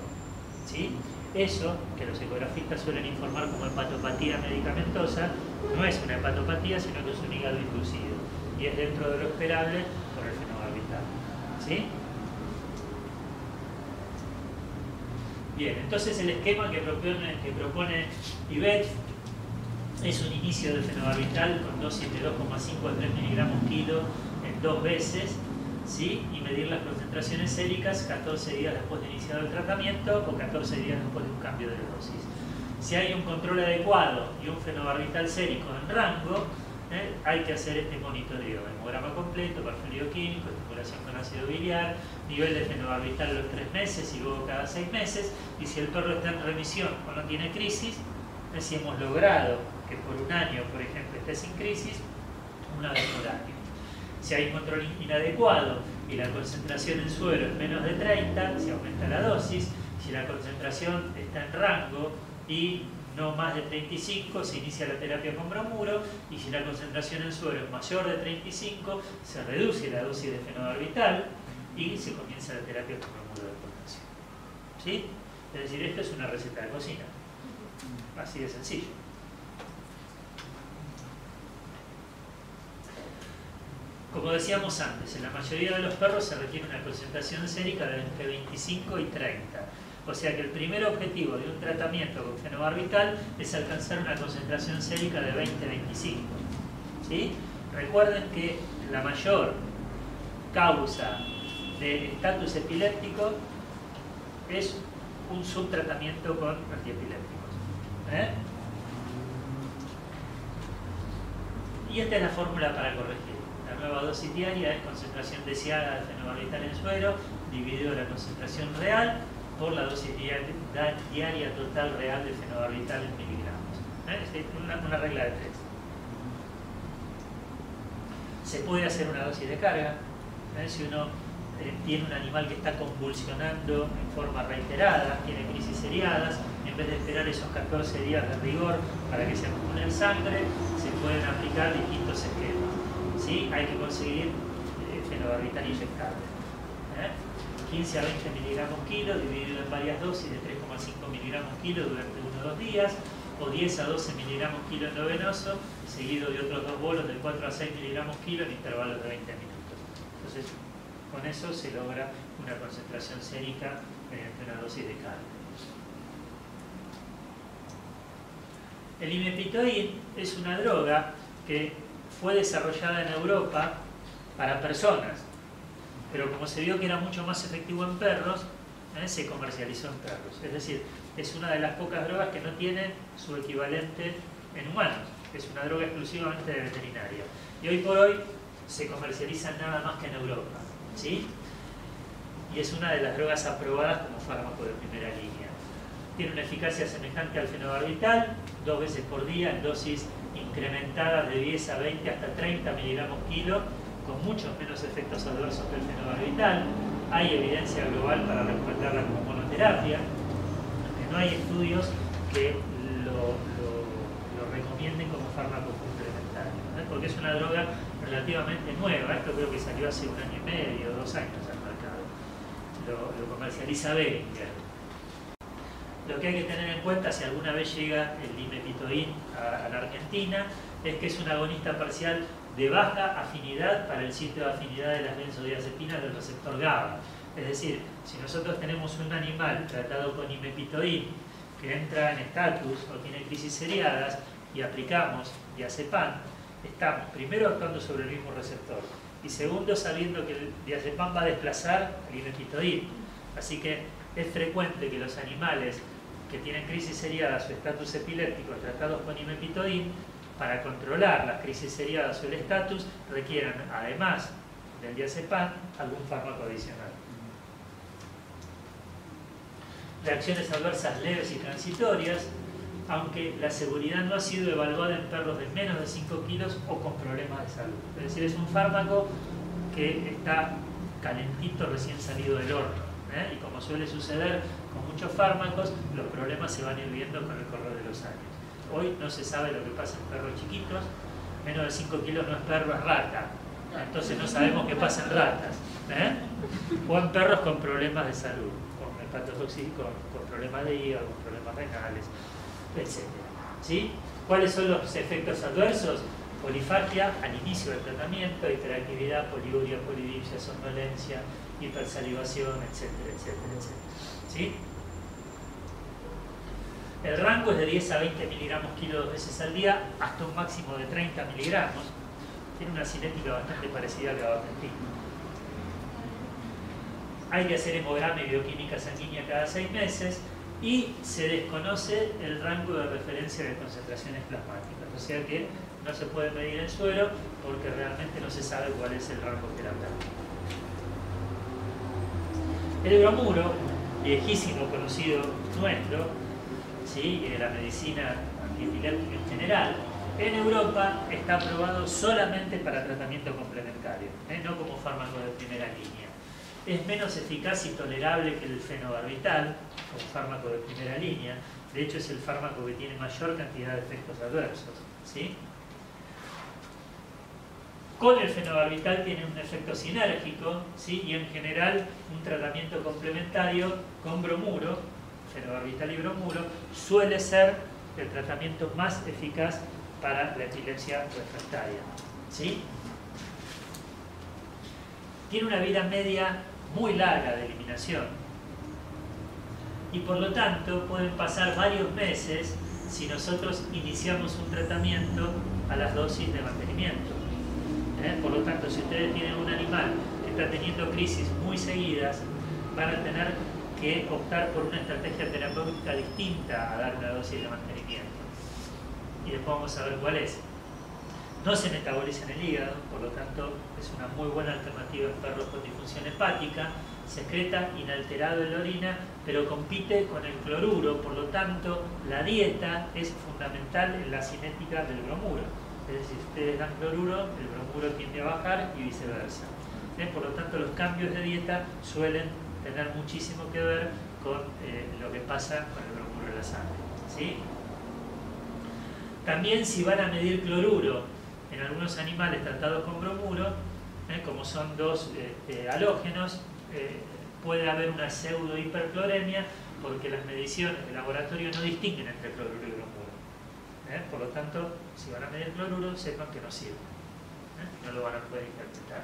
¿sí? Eso, que los ecografistas suelen informar como hepatopatía medicamentosa, no es una hepatopatía, sino que es un hígado inducido. Y es dentro de lo esperable por el fenobarbital. ¿Sí? Bien, entonces el esquema que propone Ivet es un inicio de fenobarbital con dosis de 2,5 a 3 miligramos kilo en 2 veces, ¿sí? Y medir las concentraciones séricas 14 días después de iniciado el tratamiento o 14 días después de un cambio de dosis. Si hay un control adecuado y un fenobarbital sérico en rango, hay que hacer este monitoreo: hemograma completo, perfil químico, estimulación con ácido biliar, nivel de fenobarbital a los 3 meses y luego cada 6 meses. Y si el perro está en remisión o no tiene crisis, si hemos logrado que por un año, por ejemplo, esté sin crisis, una vez por año. Si hay control inadecuado y la concentración en suero es menos de 30, se aumenta la dosis. Si la concentración está en rango y no más de 35, se inicia la terapia con bromuro, y si la concentración en suero es mayor de 35, se reduce la dosis de fenobarbital y se comienza la terapia con bromuro de potasio. ¿Sí? Es decir, esto es una receta de cocina. Así de sencillo. Como decíamos antes, en la mayoría de los perros se requiere una concentración sérica de entre 25 y 30. O sea que el primer objetivo de un tratamiento con fenobarbital es alcanzar una concentración sérica de 20-25. ¿Sí? Recuerden que la mayor causa de estatus epiléptico es un subtratamiento con antiepilépticos. Y esta es la fórmula para corregir. La nueva dosis diaria es concentración deseada de fenobarbital en suero dividido la concentración real por la dosis diaria total real de fenobarbital en miligramos. Es una regla de 3. Se puede hacer una dosis de carga. Si uno tiene un animal que está convulsionando en forma reiterada, tiene crisis seriadas, en vez de esperar esos 14 días de rigor para que se acumule en sangre, se pueden aplicar distintos esquemas. ¿Sí? Hay que conseguir fenobarbital inyectable. 15 a 20 miligramos kilo dividido en varias dosis de 3,5 miligramos kilo durante 1 o 2 días, o 10 a 12 miligramos kilo endovenoso, seguido de otros 2 bolos de 4 a 6 miligramos kilo en intervalos de 20 minutos. Entonces, con eso se logra una concentración sérica mediante una dosis de carga. El imepitoin es una droga que fue desarrollada en Europa para personas, pero como se vio que era mucho más efectivo en perros, se comercializó en perros. Es decir, es una de las pocas drogas que no tiene su equivalente en humanos. Es una droga exclusivamente de veterinaria. Y hoy por hoy se comercializa nada más que en Europa. ¿Sí? Y es una de las drogas aprobadas como fármaco de primera línea. Tiene una eficacia semejante al fenobarbital, 2 veces por día en dosis incrementadas de 10 a 20 hasta 30 miligramos kilo, con muchos menos efectos adversos que el fenobarbital. Hay evidencia global para recomendarla como monoterapia, aunque no hay estudios que lo recomienden como fármaco complementario, porque es una droga relativamente nueva. Esto creo que salió hace 1 año y medio, 2 años al mercado. Lo comercializa Boehringer. Lo que hay que tener en cuenta si alguna vez llega el imepitoin a la Argentina es que es un agonista parcial de baja afinidad para el sitio de afinidad de las benzodiazepinas del receptor GABA. Es decir, si nosotros tenemos un animal tratado con imepitoin que entra en estatus o tiene crisis seriadas y aplicamos diazepam, estamos primero actuando sobre el mismo receptor y segundo sabiendo que el diazepam va a desplazar el imepitoin. Así que es frecuente que los animales que tienen crisis seriadas o estatus epilépticos tratados con imepitoin, para controlar las crisis seriadas o el estatus, requieran, además del diazepam, algún fármaco adicional. Reacciones adversas leves y transitorias, aunque la seguridad no ha sido evaluada en perros de menos de 5 kilos o con problemas de salud. Es decir, es un fármaco que está calentito, recién salido del horno. Y como suele suceder con muchos fármacos, los problemas se van a ir viendo con el correr de los años. Hoy no se sabe lo que pasa en perros chiquitos, menos de 5 kilos no es perro, es rata. Entonces no sabemos qué pasa en ratas. O en perros con problemas de salud, con hepatotóxico, con problemas de hígado, con problemas renales, etc. ¿Sí? ¿Cuáles son los efectos adversos? Polifagia al inicio del tratamiento, hiperactividad, poliuria, polidipsia, somnolencia, hipersalivación, etcétera, etcétera, etcétera. ¿Sí? El rango es de 10 a 20 miligramos kilo 2 veces al día, hasta un máximo de 30 miligramos. Tiene una cinética bastante parecida a la gabapentina. Hay que hacer hemograma y bioquímica sanguínea cada 6 meses y se desconoce el rango de referencia de concentraciones plasmáticas. O sea que no se puede medir el suero porque realmente no se sabe cuál es el rango terapéutico. El bromuro, viejísimo conocido nuestro, ¿sí? Y de la medicina antiepiléptica en general, en Europa está aprobado solamente para tratamiento complementario, no como fármaco de primera línea. Es menos eficaz y tolerable que el fenobarbital, como fármaco de primera línea. De hecho, es el fármaco que tiene mayor cantidad de efectos adversos, ¿sí? Con el fenobarbital tiene un efecto sinérgico, ¿sí? Y en general un tratamiento complementario con bromuro, fenobarbital y bromuro, suele ser el tratamiento más eficaz para la epilepsia refractaria, ¿sí? Tiene una vida media muy larga de eliminación y por lo tanto pueden pasar varios meses si nosotros iniciamos un tratamiento a las dosis de mantenimiento. Por lo tanto, si ustedes tienen un animal que está teniendo crisis muy seguidas, van a tener que optar por una estrategia terapéutica distinta a dar una dosis de mantenimiento. Y después vamos a ver cuál es. No se metaboliza en el hígado, por lo tanto es una muy buena alternativa en perros con disfunción hepática, se excreta inalterado en la orina, pero compite con el cloruro, por lo tanto la dieta es fundamental en la cinética del bromuro. Es decir, si ustedes dan cloruro, el bromuro tiende a bajar y viceversa. Por lo tanto, los cambios de dieta suelen tener muchísimo que ver con lo que pasa con el bromuro en la sangre, ¿sí? También si van a medir cloruro en algunos animales tratados con bromuro, como son dos halógenos, puede haber una pseudo hipercloremia porque las mediciones de laboratorio no distinguen entre cloruro y bromuro. Por lo tanto, si van a medir cloruro, sepan que no sirve. No lo van a poder interpretar.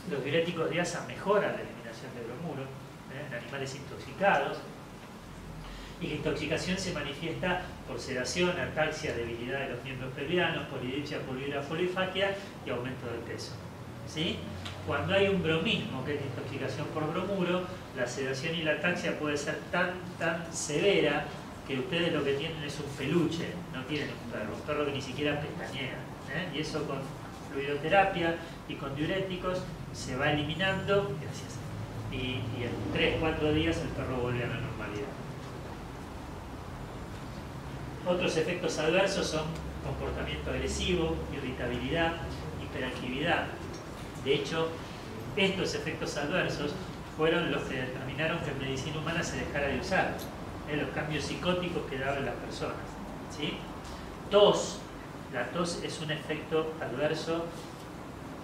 Los diuréticos de asa mejoran la eliminación de bromuro en animales intoxicados. Y la intoxicación se manifiesta por sedación, ataxia, debilidad de los miembros pelvianos, polidipsia, poliuria, polifagia y aumento del peso. ¿Sí? Cuando hay un bromismo, que es la intoxicación por bromuro, la sedación y la ataxia puede ser tan severa que ustedes lo que tienen es un peluche, no tienen un perro que ni siquiera pestañea. Y eso con fluidoterapia y con diuréticos se va eliminando, gracias, y en 3-4 días el perro vuelve a la normalidad. Otros efectos adversos son comportamiento agresivo, irritabilidad, hiperactividad. De hecho, estos efectos adversos fueron los que determinaron que en medicina humana se dejara de usar, los cambios psicóticos que daban las personas, ¿sí? Tos. La tos es un efecto adverso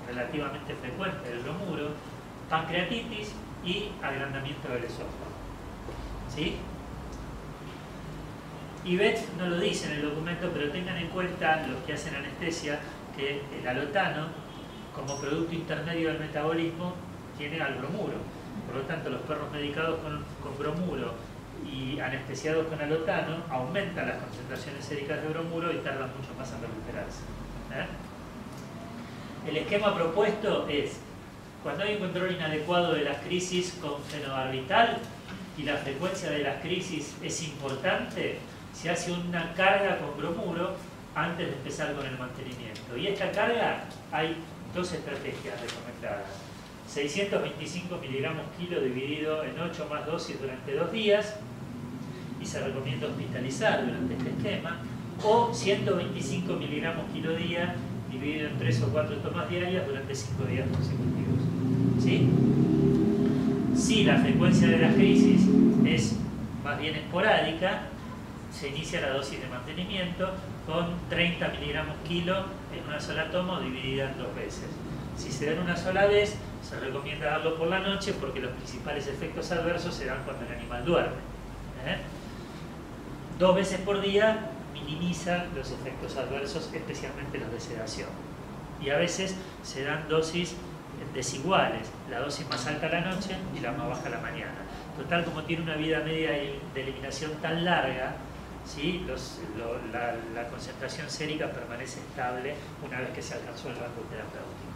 relativamente frecuente del bromuro, pancreatitis y agrandamiento del esófago, ¿sí? IBET no lo dice en el documento, pero tengan en cuenta los que hacen anestesia que el alotano, como producto intermedio del metabolismo, tiene al bromuro. Por lo tanto, los perros medicados con bromuro y anestesiados con alotano aumentan las concentraciones séricas de bromuro y tardan mucho más en recuperarse. El esquema propuesto es, cuando hay un control inadecuado de las crisis con fenobarbital y la frecuencia de las crisis es importante, se hace una carga con bromuro antes de empezar con el mantenimiento. Y esta carga, hay dos estrategias recomendadas. 625 miligramos kilo dividido en 8 más dosis durante 2 días, y se recomienda hospitalizar durante este esquema, o 125 miligramos kilo día dividido en 3 o 4 tomas diarias durante 5 días consecutivos. ¿Sí? Si la frecuencia de las crisis es más bien esporádica, se inicia la dosis de mantenimiento con 30 miligramos kilo en una sola toma o dividida en 2 veces. Si se dan una sola vez, se recomienda darlo por la noche porque los principales efectos adversos se dan cuando el animal duerme. 2 veces por día minimiza los efectos adversos, especialmente los de sedación. Y a veces se dan dosis desiguales, la dosis más alta a la noche y la más baja a la mañana. Total, como tiene una vida media de eliminación tan larga, ¿sí? La concentración sérica permanece estable una vez que se alcanzó el rango terapéutico.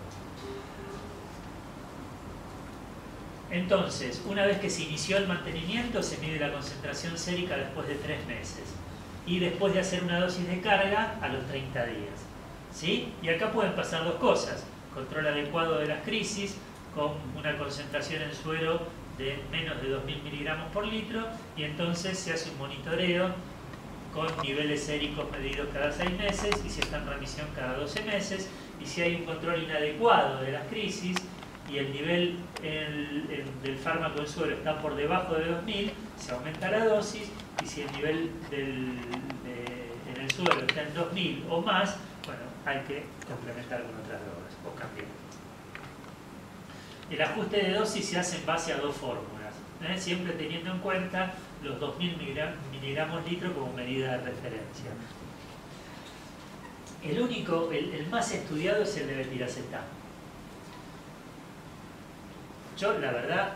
Entonces, una vez que se inició el mantenimiento, se mide la concentración sérica después de 3 meses. Y después de hacer una dosis de carga, a los 30 días. ¿Sí? Y acá pueden pasar 2 cosas. Control adecuado de las crisis, con una concentración en suero de menos de 2000 miligramos por litro, y entonces se hace un monitoreo con niveles séricos medidos cada 6 meses, y si está en remisión cada 12 meses, y si hay un control inadecuado de las crisis, y el nivel del fármaco en suero está por debajo de 2000, se aumenta la dosis, y si el nivel en el suero está en 2000 o más, bueno, hay que complementar con otras drogas o cambiar. El ajuste de dosis se hace en base a 2 fórmulas, siempre teniendo en cuenta los 2000 miligramos litro como medida de referencia. El más estudiado es el levetiracetam. Yo, la verdad,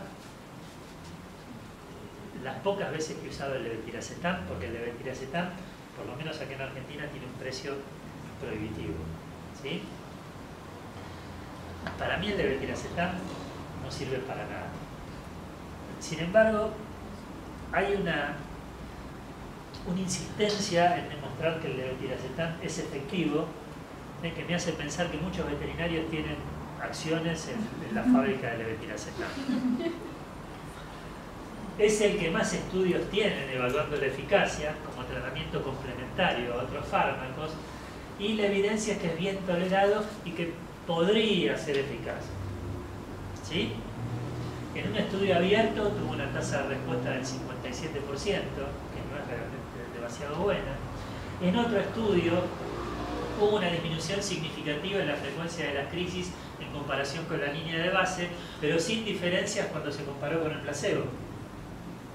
las pocas veces que he usado el levetiracetam, porque el levetiracetam, por lo menos aquí en Argentina, tiene un precio prohibitivo, ¿sí? Para mí el levetiracetam no sirve para nada. Sin embargo, hay una insistencia en demostrar que el levetiracetam es efectivo, que me hace pensar que muchos veterinarios tienen acciones en la fábrica de levetiracetam. Es el que más estudios tienen evaluando la eficacia como tratamiento complementario a otros fármacos, y la evidencia es que es bien tolerado y que podría ser eficaz. ¿Sí? En un estudio abierto tuvo una tasa de respuesta del 57%, que no es realmente demasiado buena. En otro estudio hubo una disminución significativa en la frecuencia de las crisis en comparación con la línea de base, pero sin diferencias cuando se comparó con el placebo.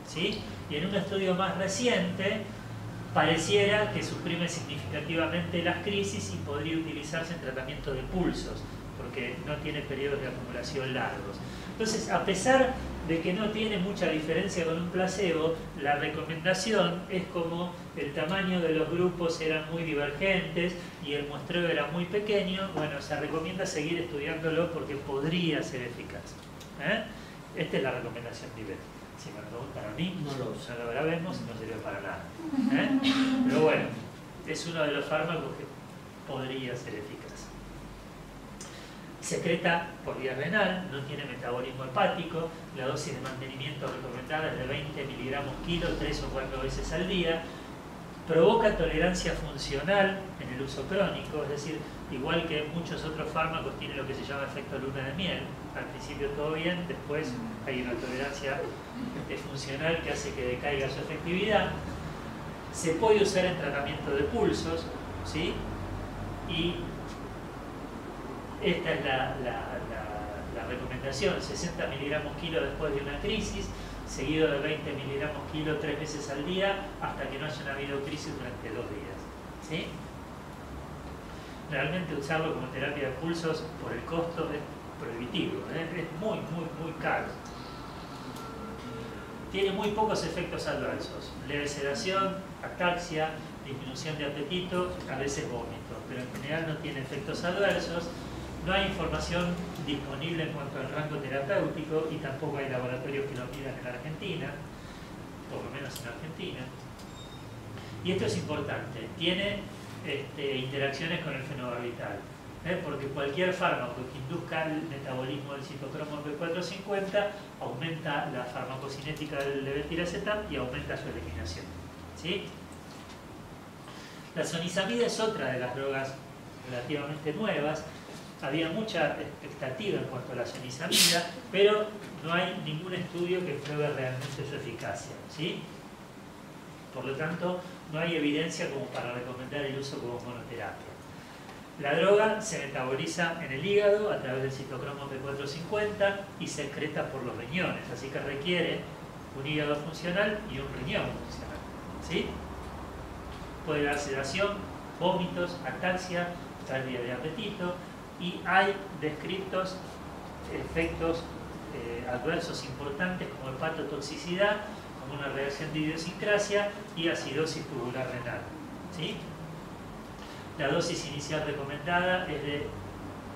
¿Sí? Y en un estudio más reciente, pareciera que suprime significativamente las crisis y podría utilizarse en tratamiento de pulsos, porque no tiene periodos de acumulación largos. Entonces, a pesar de que no tiene mucha diferencia con un placebo, la recomendación es como el tamaño de los grupos eran muy divergentes y el muestreo era muy pequeño, bueno, se recomienda seguir estudiándolo porque podría ser eficaz. Esta es la recomendación nivel. Si me preguntan a mí, no lo grabemos y no sirve para nada. Pero bueno, es uno de los fármacos que podría ser eficaz. Secreta por vía renal, no tiene metabolismo hepático, la dosis de mantenimiento recomendada es de 20 miligramos kilo 3 o 4 veces al día, provoca tolerancia funcional en el uso crónico, es decir, igual que muchos otros fármacos, tiene lo que se llama efecto luna de miel. Al principio todo bien, después hay una tolerancia funcional que hace que decaiga su efectividad. Se puede usar en tratamiento de pulsos, ¿sí? Y esta es la recomendación: 60 miligramos kilo después de una crisis, seguido de 20 miligramos kilo 3 veces al día hasta que no hayan habido crisis durante 2 días. ¿Sí? Realmente usarlo como terapia de pulsos por el costo es prohibitivo, es muy caro. Tiene muy pocos efectos adversos: leve sedación, ataxia, disminución de apetito, a veces vómito, pero en general no tiene efectos adversos. No hay información disponible en cuanto al rango terapéutico y tampoco hay laboratorios que lo midan en Argentina, por lo menos en Argentina. Y esto es importante, tiene interacciones con el fenobarbital, porque cualquier fármaco que induzca el metabolismo del citocromo P450 aumenta la farmacocinética del levetiracetam y aumenta su eliminación. ¿Sí? La sonisamida es otra de las drogas relativamente nuevas. Había mucha expectativa en cuanto a la sonisamida, pero no hay ningún estudio que pruebe realmente su eficacia. ¿Sí? Por lo tanto, no hay evidencia como para recomendar el uso como monoterapia. La droga se metaboliza en el hígado a través del citocromo P450 y se excreta por los riñones, así que requiere un hígado funcional y un riñón funcional. ¿Sí? Puede dar sedación, vómitos, ataxia, pérdida de apetito, y hay descritos efectos adversos importantes como hepatotoxicidad, como una reacción de idiosincrasia y acidosis tubular renal. ¿Sí? La dosis inicial recomendada es de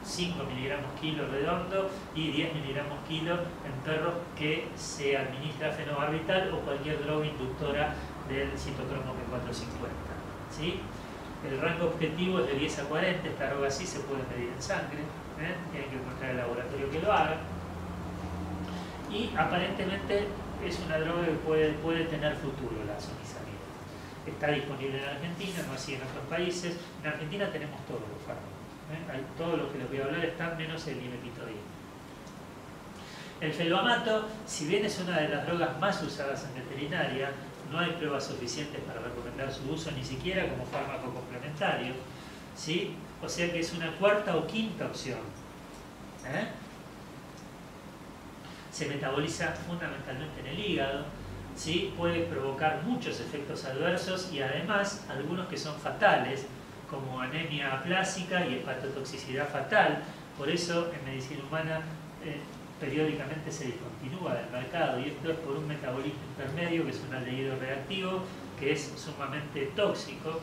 5 miligramos kilo redondo y 10 miligramos kilo en perros que se administra fenobarbital o cualquier droga inductora del citocromo P450. ¿Sí? El rango objetivo es de 10 a 40, esta droga sí se puede medir en sangre, tienen que encontrar el laboratorio que lo haga. Y aparentemente es una droga que puede tener futuro, la zonisamida. Está disponible en Argentina, no así en otros países. En Argentina tenemos todos los fármacos. Todos los que les voy a hablar están menos el imepitoína. El felvamato, si bien es una de las drogas más usadas en veterinaria, no hay pruebas suficientes para recomendar su uso ni siquiera como fármaco complementario. ¿Sí? O sea que es una cuarta o quinta opción. Se metaboliza fundamentalmente en el hígado. ¿Sí? Puede provocar muchos efectos adversos y además algunos que son fatales, como anemia aplásica y hepatotoxicidad fatal. Por eso en medicina humana periódicamente se discontinúa del mercado, y esto es por un metabolismo intermedio que es un aldehído reactivo que es sumamente tóxico.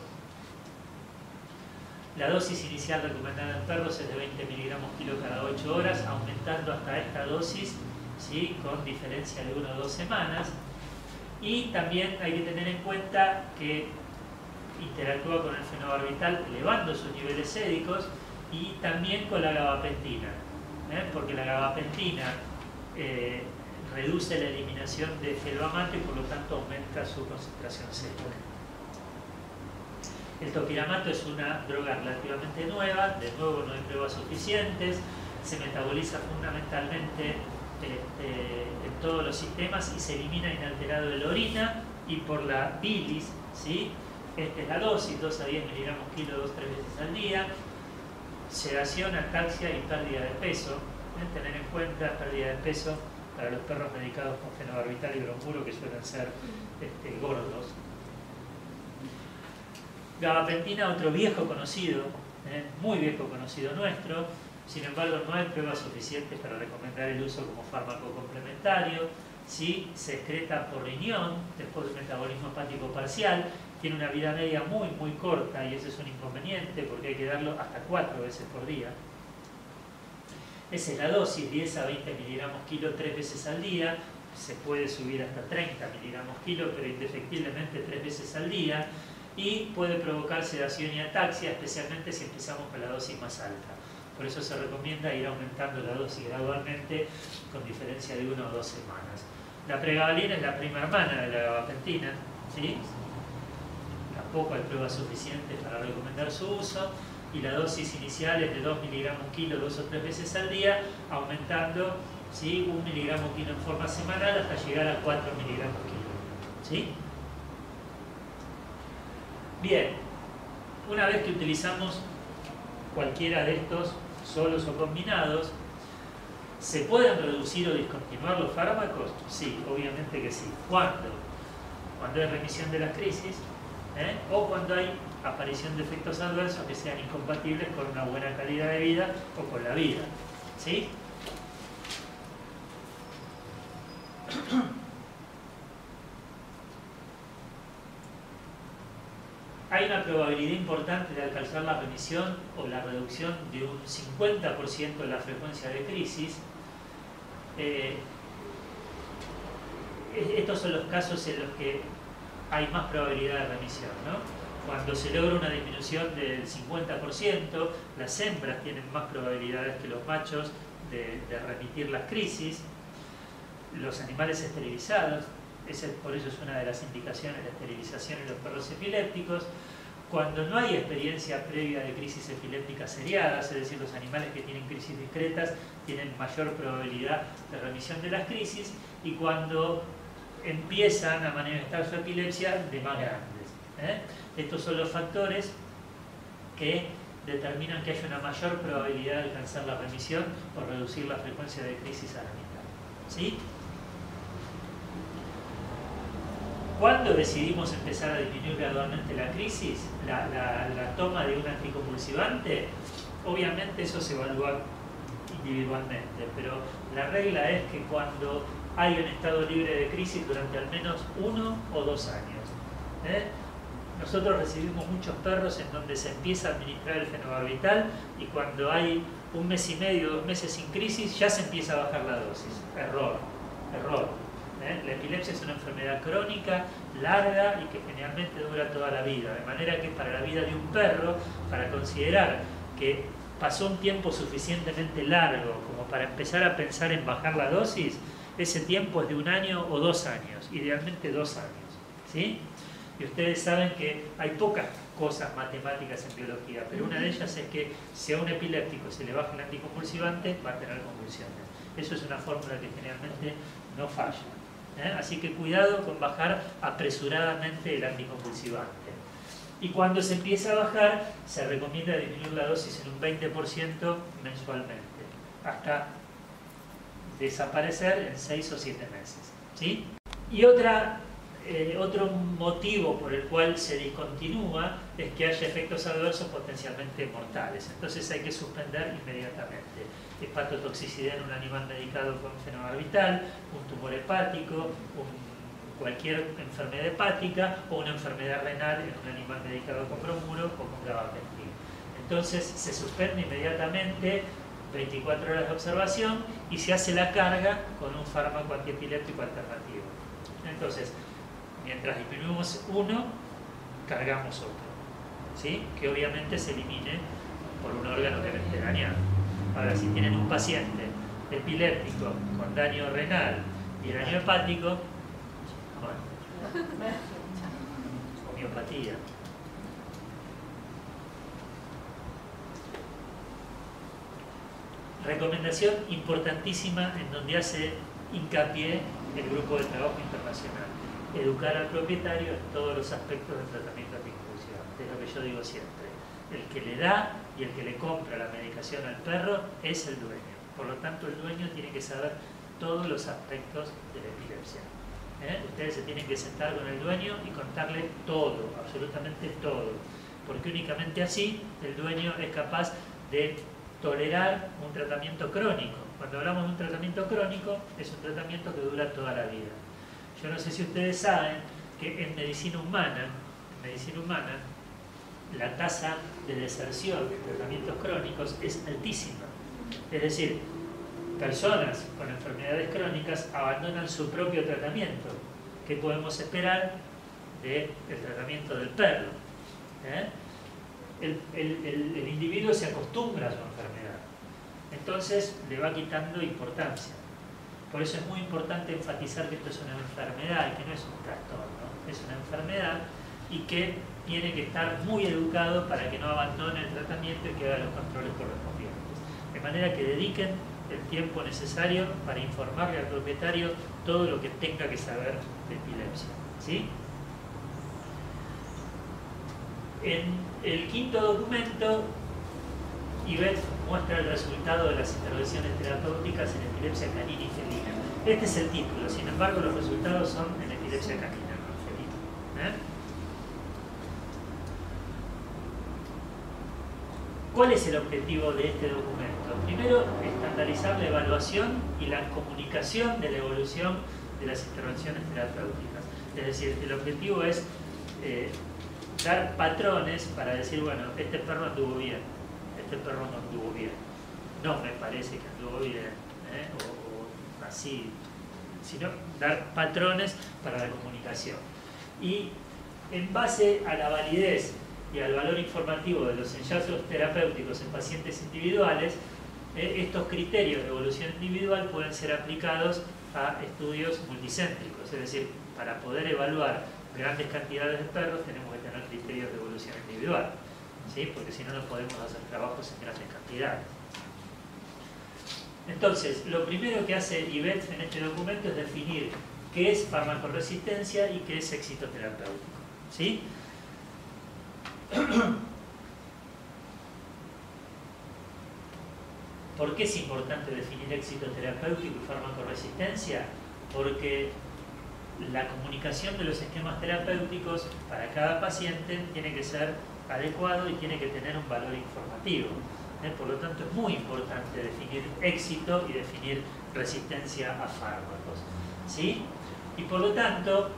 La dosis inicial recomendada en perros es de 20 miligramos kilo cada 8 horas, aumentando hasta esta dosis, ¿sí? Con diferencia de 1 o 2 semanas. Y también hay que tener en cuenta que interactúa con el fenobarbital elevando sus niveles sédicos y también con la gabapentina, porque la gabapentina reduce la eliminación de felvamato y por lo tanto aumenta su concentración sérica. El topiramato es una droga relativamente nueva, de nuevo no hay pruebas suficientes, se metaboliza fundamentalmente en todos los sistemas y se elimina inalterado de la orina y por la bilis. ¿Sí? Esta es la dosis, 2 a 10 miligramos kilo 2-3 veces al día. Sedación, ataxia y pérdida de peso. Tener en cuenta pérdida de peso para los perros medicados con fenobarbital y bromuro, que suelen ser gordos. Gabapentina, otro viejo conocido, muy viejo conocido nuestro. Sin embargo, no hay pruebas suficientes para recomendar el uso como fármaco complementario. ¿Sí? Se excreta por riñón después del metabolismo hepático parcial. Tiene una vida media muy corta y ese es un inconveniente porque hay que darlo hasta 4 veces por día. Esa es la dosis, 10 a 20 miligramos kilo 3 veces al día. Se puede subir hasta 30 miligramos kilo, pero indefectiblemente 3 veces al día. Y puede provocar sedación y ataxia, especialmente si empezamos con la dosis más alta. Por eso se recomienda ir aumentando la dosis gradualmente con diferencia de 1 o 2 semanas. La pregabalina es la prima hermana de la gabapentina, ¿sí? Tampoco hay pruebas suficientes para recomendar su uso y la dosis inicial es de 2 miligramos kilo 2 o 3 veces al día, aumentando, ¿sí? 1 miligramo kilo en forma semanal hasta llegar a 4 miligramos kilo. ¿Sí? Bien, una vez que utilizamos cualquiera de estos, solos o combinados, ¿se pueden reducir o discontinuar los fármacos? Sí, obviamente que sí. ¿Cuándo? Cuando hay remisión de las crisis, o cuando hay aparición de efectos adversos que sean incompatibles con una buena calidad de vida o con la vida. ¿Sí? Hay una probabilidad importante de alcanzar la remisión o la reducción de un 50% de la frecuencia de crisis. Estos son los casos en los que hay más probabilidad de remisión, ¿no? Cuando se logra una disminución del 50%, las hembras tienen más probabilidades que los machos de remitir las crisis. Los animales esterilizados, por eso es una de las indicaciones de esterilización en los perros epilépticos. Cuando no hay experiencia previa de crisis epilépticas seriadas, es decir, los animales que tienen crisis discretas tienen mayor probabilidad de remisión de las crisis, y cuando empiezan a manifestar su epilepsia de más grandes. Estos son los factores que determinan que haya una mayor probabilidad de alcanzar la remisión o reducir la frecuencia de crisis a la mitad. ¿Sí? ¿Cuándo decidimos empezar a disminuir gradualmente la crisis? La toma de un anticonvulsivante, obviamente eso se evalúa individualmente, pero la regla es que cuando hay un estado libre de crisis durante al menos 1 o 2 años. Nosotros recibimos muchos perros en donde se empieza a administrar el fenobarbital y cuando hay 1 mes y medio, 2 meses sin crisis, ya se empieza a bajar la dosis. Error, error. La epilepsia es una enfermedad crónica, larga y que generalmente dura toda la vida. De manera que para la vida de un perro, para considerar que pasó un tiempo suficientemente largo como para empezar a pensar en bajar la dosis, ese tiempo es de 1 año o 2 años, idealmente 2 años. ¿Sí? Y ustedes saben que hay pocas cosas matemáticas en biología, pero una de ellas es que si a un epiléptico se le baja el anticonvulsivante, va a tener convulsiones. Eso es una fórmula que generalmente no falla. Así que cuidado con bajar apresuradamente el anticonvulsivante. Y cuando se empieza a bajar, se recomienda disminuir la dosis en un 20% mensualmente, hasta desaparecer en 6 o 7 meses. ¿Sí? Y otro motivo por el cual se discontinúa es que haya efectos adversos potencialmente mortales. Entonces hay que suspender inmediatamente. Hepatotoxicidad en un animal medicado con fenobarbital, un tumor hepático, cualquier enfermedad hepática o una enfermedad renal en un animal medicado con bromuro o con gabapentin. Entonces se suspende inmediatamente, 24 horas de observación, y se hace la carga con un fármaco antiepiléptico alternativo. Entonces, mientras disminuimos uno, cargamos otro, ¿sí? Que obviamente se elimine por un órgano que no esté dañado. Ahora, si tienen un paciente epiléptico con daño renal y daño hepático, bueno, homeopatía. Recomendación importantísima en donde hace hincapié el grupo de trabajo internacional: educar al propietario en todos los aspectos del tratamiento anticonvulsivante. Es lo que yo digo siempre: el que le da y el que le compra la medicación al perro es el dueño. Por lo tanto, el dueño tiene que saber todos los aspectos de la epilepsia. Ustedes se tienen que sentar con el dueño y contarle todo, absolutamente todo, porque únicamente así el dueño es capaz de tolerar un tratamiento crónico. Cuando hablamos de un tratamiento crónico, es un tratamiento que dura toda la vida. Yo no sé si ustedes saben que en medicina humana, la tasa de deserción de tratamientos crónicos es altísima. Es decir, personas con enfermedades crónicas abandonan su propio tratamiento. ¿Qué podemos esperar del tratamiento del perro? El individuo se acostumbra a su enfermedad, entonces le va quitando importancia. Por eso es muy importante enfatizar que esto es una enfermedad y que no es un trastorno, es una enfermedad y que tiene que estar muy educado para que no abandone el tratamiento y que haga los controles correspondientes. De manera que dediquen el tiempo necesario para informarle al propietario todo lo que tenga que saber de epilepsia. ¿Sí? En el quinto documento, Yvette muestra el resultado de las intervenciones terapéuticas en epilepsia canina y felina. Este es el título, sin embargo los resultados son en epilepsia canina, no felina. ¿Cuál es el objetivo de este documento? Primero, estandarizar la evaluación y la comunicación de la evolución de las intervenciones terapéuticas. Es decir, el objetivo es dar patrones para decir, bueno, este perro anduvo bien, este perro no anduvo bien, no me parece que anduvo bien, o así, sino dar patrones para la comunicación. Y en base a la validez y al valor informativo de los ensayos terapéuticos en pacientes individuales, estos criterios de evolución individual pueden ser aplicados a estudios multicéntricos. Es decir, para poder evaluar grandes cantidades de perros tenemos que tener criterios de evolución individual, ¿sí? Porque si no, no podemos hacer trabajos en grandes cantidades. Entonces, lo primero que hace Yvette en este documento es definir qué es farmacoresistencia y qué es éxito terapéutico, ¿sí? ¿Por qué es importante definir éxito terapéutico y farmacoresistencia? Porque la comunicación de los esquemas terapéuticos para cada paciente tiene que ser adecuado y tiene que tener un valor informativo. Por lo tanto, es muy importante definir éxito y definir resistencia a fármacos, ¿sí? Y por lo tanto,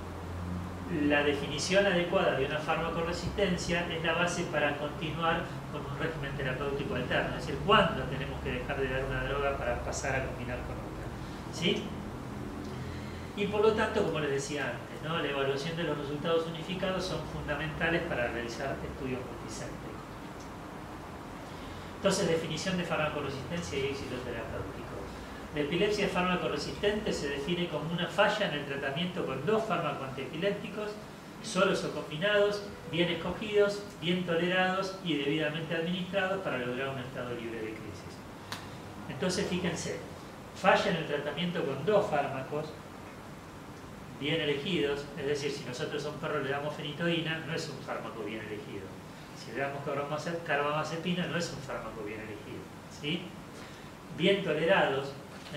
la definición adecuada de una farmacoresistencia es la base para continuar con un régimen terapéutico alterno, es decir, cuándo tenemos que dejar de dar una droga para pasar a combinar con otra, ¿sí? Y por lo tanto, como les decía antes, ¿no?, la evaluación de los resultados unificados son fundamentales para realizar estudios multicéntricos. Entonces, definición de farmacoresistencia y éxito terapéutico. La epilepsia farmacoresistente se define como una falla en el tratamiento con dos fármacos antiepilépticos, solos o combinados, bien escogidos, bien tolerados y debidamente administrados para lograr un estado libre de crisis. Entonces, fíjense, falla en el tratamiento con dos fármacos bien elegidos, es decir, si nosotros a un perro le damos fenitoína, no es un fármaco bien elegido. Si le damos carbamazepina, no es un fármaco bien elegido, ¿sí? Bien tolerados,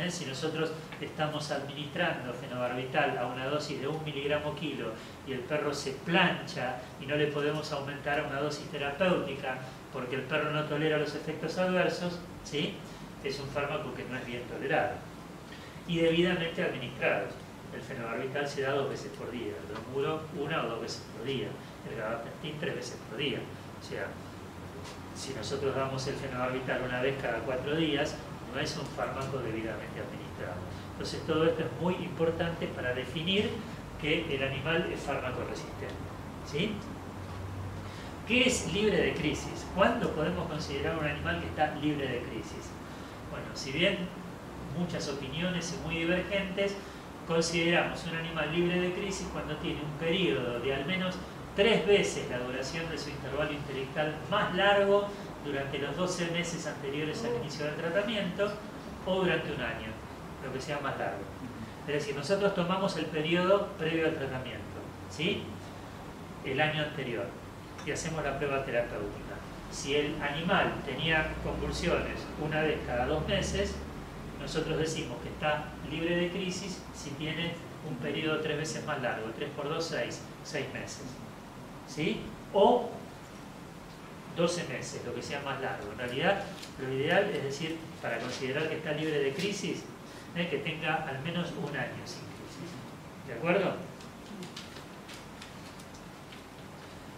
si nosotros estamos administrando fenobarbital a una dosis de 1 miligramo kilo y el perro se plancha y no le podemos aumentar a una dosis terapéutica porque el perro no tolera los efectos adversos, ¿sí?, es un fármaco que no es bien tolerado. Y debidamente administrados. El fenobarbital se da 2 veces por día, el bromuro 1 o 2 veces por día, el gabapentin 3 veces por día. O sea, si nosotros damos el fenobarbital una vez cada 4 días, no es un fármaco debidamente administrado. Entonces todo esto es muy importante para definir que el animal es farmacoresistente, ¿sí? ¿Qué es libre de crisis? ¿Cuándo podemos considerar un animal que está libre de crisis? Bueno, si bien muchas opiniones y muy divergentes, consideramos un animal libre de crisis cuando tiene un periodo de al menos 3 veces la duración de su intervalo intelectual más largo durante los 12 meses anteriores al inicio del tratamiento o durante un año, lo que sea más largo. Es decir, nosotros tomamos el periodo previo al tratamiento, ¿sí?, el año anterior, y hacemos la prueba terapéutica. Si el animal tenía convulsiones una vez cada 2 meses, nosotros decimos que está libre de crisis si tiene un periodo 3 veces más largo, 3 por 2, 6 meses, ¿sí? O 12 meses, lo que sea más largo. En realidad, lo ideal es decir, para considerar que está libre de crisis, que tenga al menos un año sin crisis. ¿De acuerdo?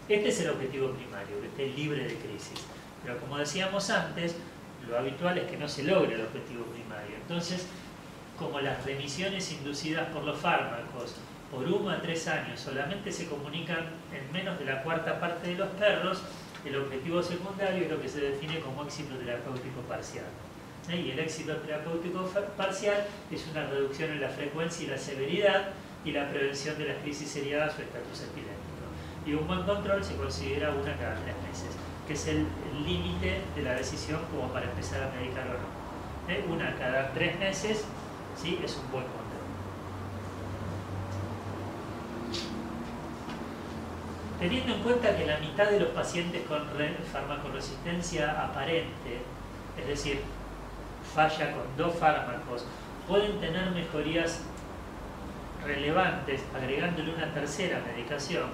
Este es el objetivo primario, que esté libre de crisis. Pero como decíamos antes, lo habitual es que no se logre el objetivo primario. Entonces, como las remisiones inducidas por los fármacos por 1 a 3 años solamente se comunican en menos de la 1/4 parte de los perros, el objetivo secundario es lo que se define como éxito terapéutico parcial. Y el éxito terapéutico parcial es una reducción en la frecuencia y la severidad y la prevención de las crisis seriadas o estatus epiléptico. Y un buen control se considera 1 cada 3 meses, que es el límite de la decisión como para empezar a medicar o no. 1 cada 3 meses, ¿sí?, es un buen control. Teniendo en cuenta que la mitad de los pacientes con farmacoresistencia aparente, es decir, falla con 2 fármacos, pueden tener mejorías relevantes agregándole una tercera medicación,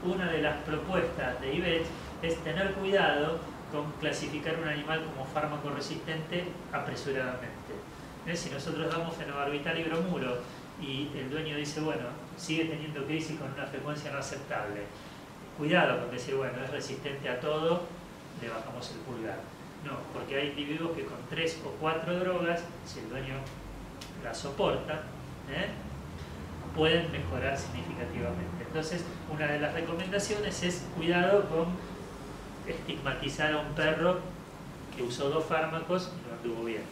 una de las propuestas de IBET es tener cuidado con clasificar un animal como farmacoresistente apresuradamente. Si nosotros damos fenobarbital y bromuro y el dueño dice, bueno, sigue teniendo crisis con una frecuencia no aceptable, cuidado con decir, bueno, es resistente a todo, le bajamos el pulgar. No, porque hay individuos que con 3 o 4 drogas, si el dueño las soporta, pueden mejorar significativamente. Entonces, una de las recomendaciones es cuidado con estigmatizar a un perro que usó 2 fármacos y no anduvo bien.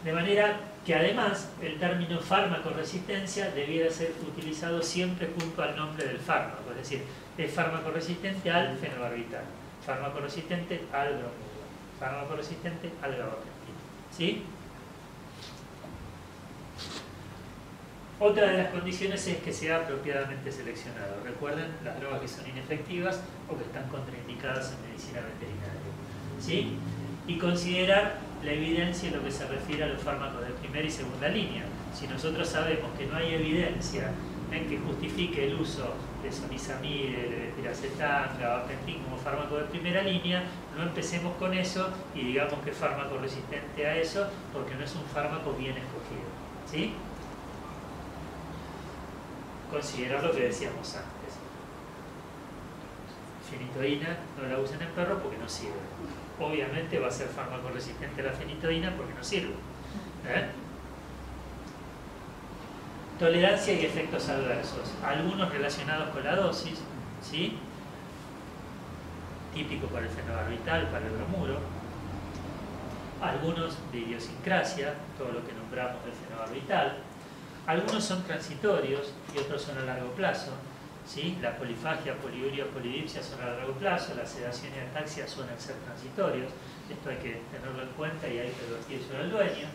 De manera que además el término farmacoresistencia debiera ser utilizado siempre junto al nombre del fármaco, es decir, es farmacoresistente al fenobarbital, farmacoresistente al bromuro, farmacoresistente al gabapentin, ¿sí? Otra de las condiciones es que sea apropiadamente seleccionado. Recuerden las drogas que son inefectivas o que están contraindicadas en medicina veterinaria, ¿sí? y considerar la evidencia en lo que se refiere a los fármacos de primera y segunda línea. Si nosotros sabemos que no hay evidencia en que justifique el uso de sonizamide, de piracetam, gabapentin como fármaco de primera línea, no empecemos con eso y digamos que es fármaco resistente a eso, porque no es un fármaco bien escogido. ¿Sí? Considerar lo que decíamos antes. Fenitoína no la usen en perros porque no sirve. Obviamente va a ser fármaco resistente a la fenitoína porque no sirve. Tolerancia y efectos adversos. Algunos relacionados con la dosis, ¿sí? Típico para el fenobarbital, para el bromuro. Algunos de idiosincrasia, todo lo que nombramos del fenobarbital. Algunos son transitorios y otros son a largo plazo. ¿Sí? La polifagia, poliuria, polidipsia son a largo plazo, la sedación y ataxia suelen ser transitorios. Esto hay que tenerlo en cuenta y hay que advertir al dueño.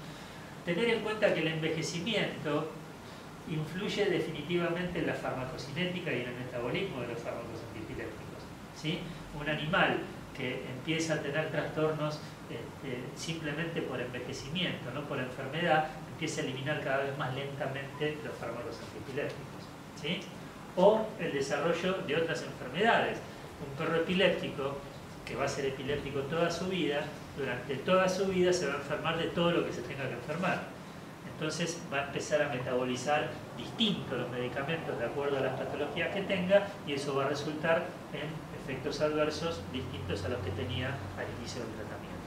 Tener en cuenta que el envejecimiento influye definitivamente en la farmacocinética y en el metabolismo de los fármacos antiepilépticos. ¿Sí? Un animal que empieza a tener trastornos simplemente por envejecimiento, no por enfermedad, empieza a eliminar cada vez más lentamente los fármacos antiepilépticos. ¿Sí? O el desarrollo de otras enfermedades. Un perro epiléptico que va a ser epiléptico toda su vida, durante toda su vida se va a enfermar de todo lo que se tenga que enfermar. Entonces va a empezar a metabolizar distinto los medicamentos de acuerdo a las patologías que tenga y eso va a resultar en efectos adversos distintos a los que tenía al inicio del tratamiento.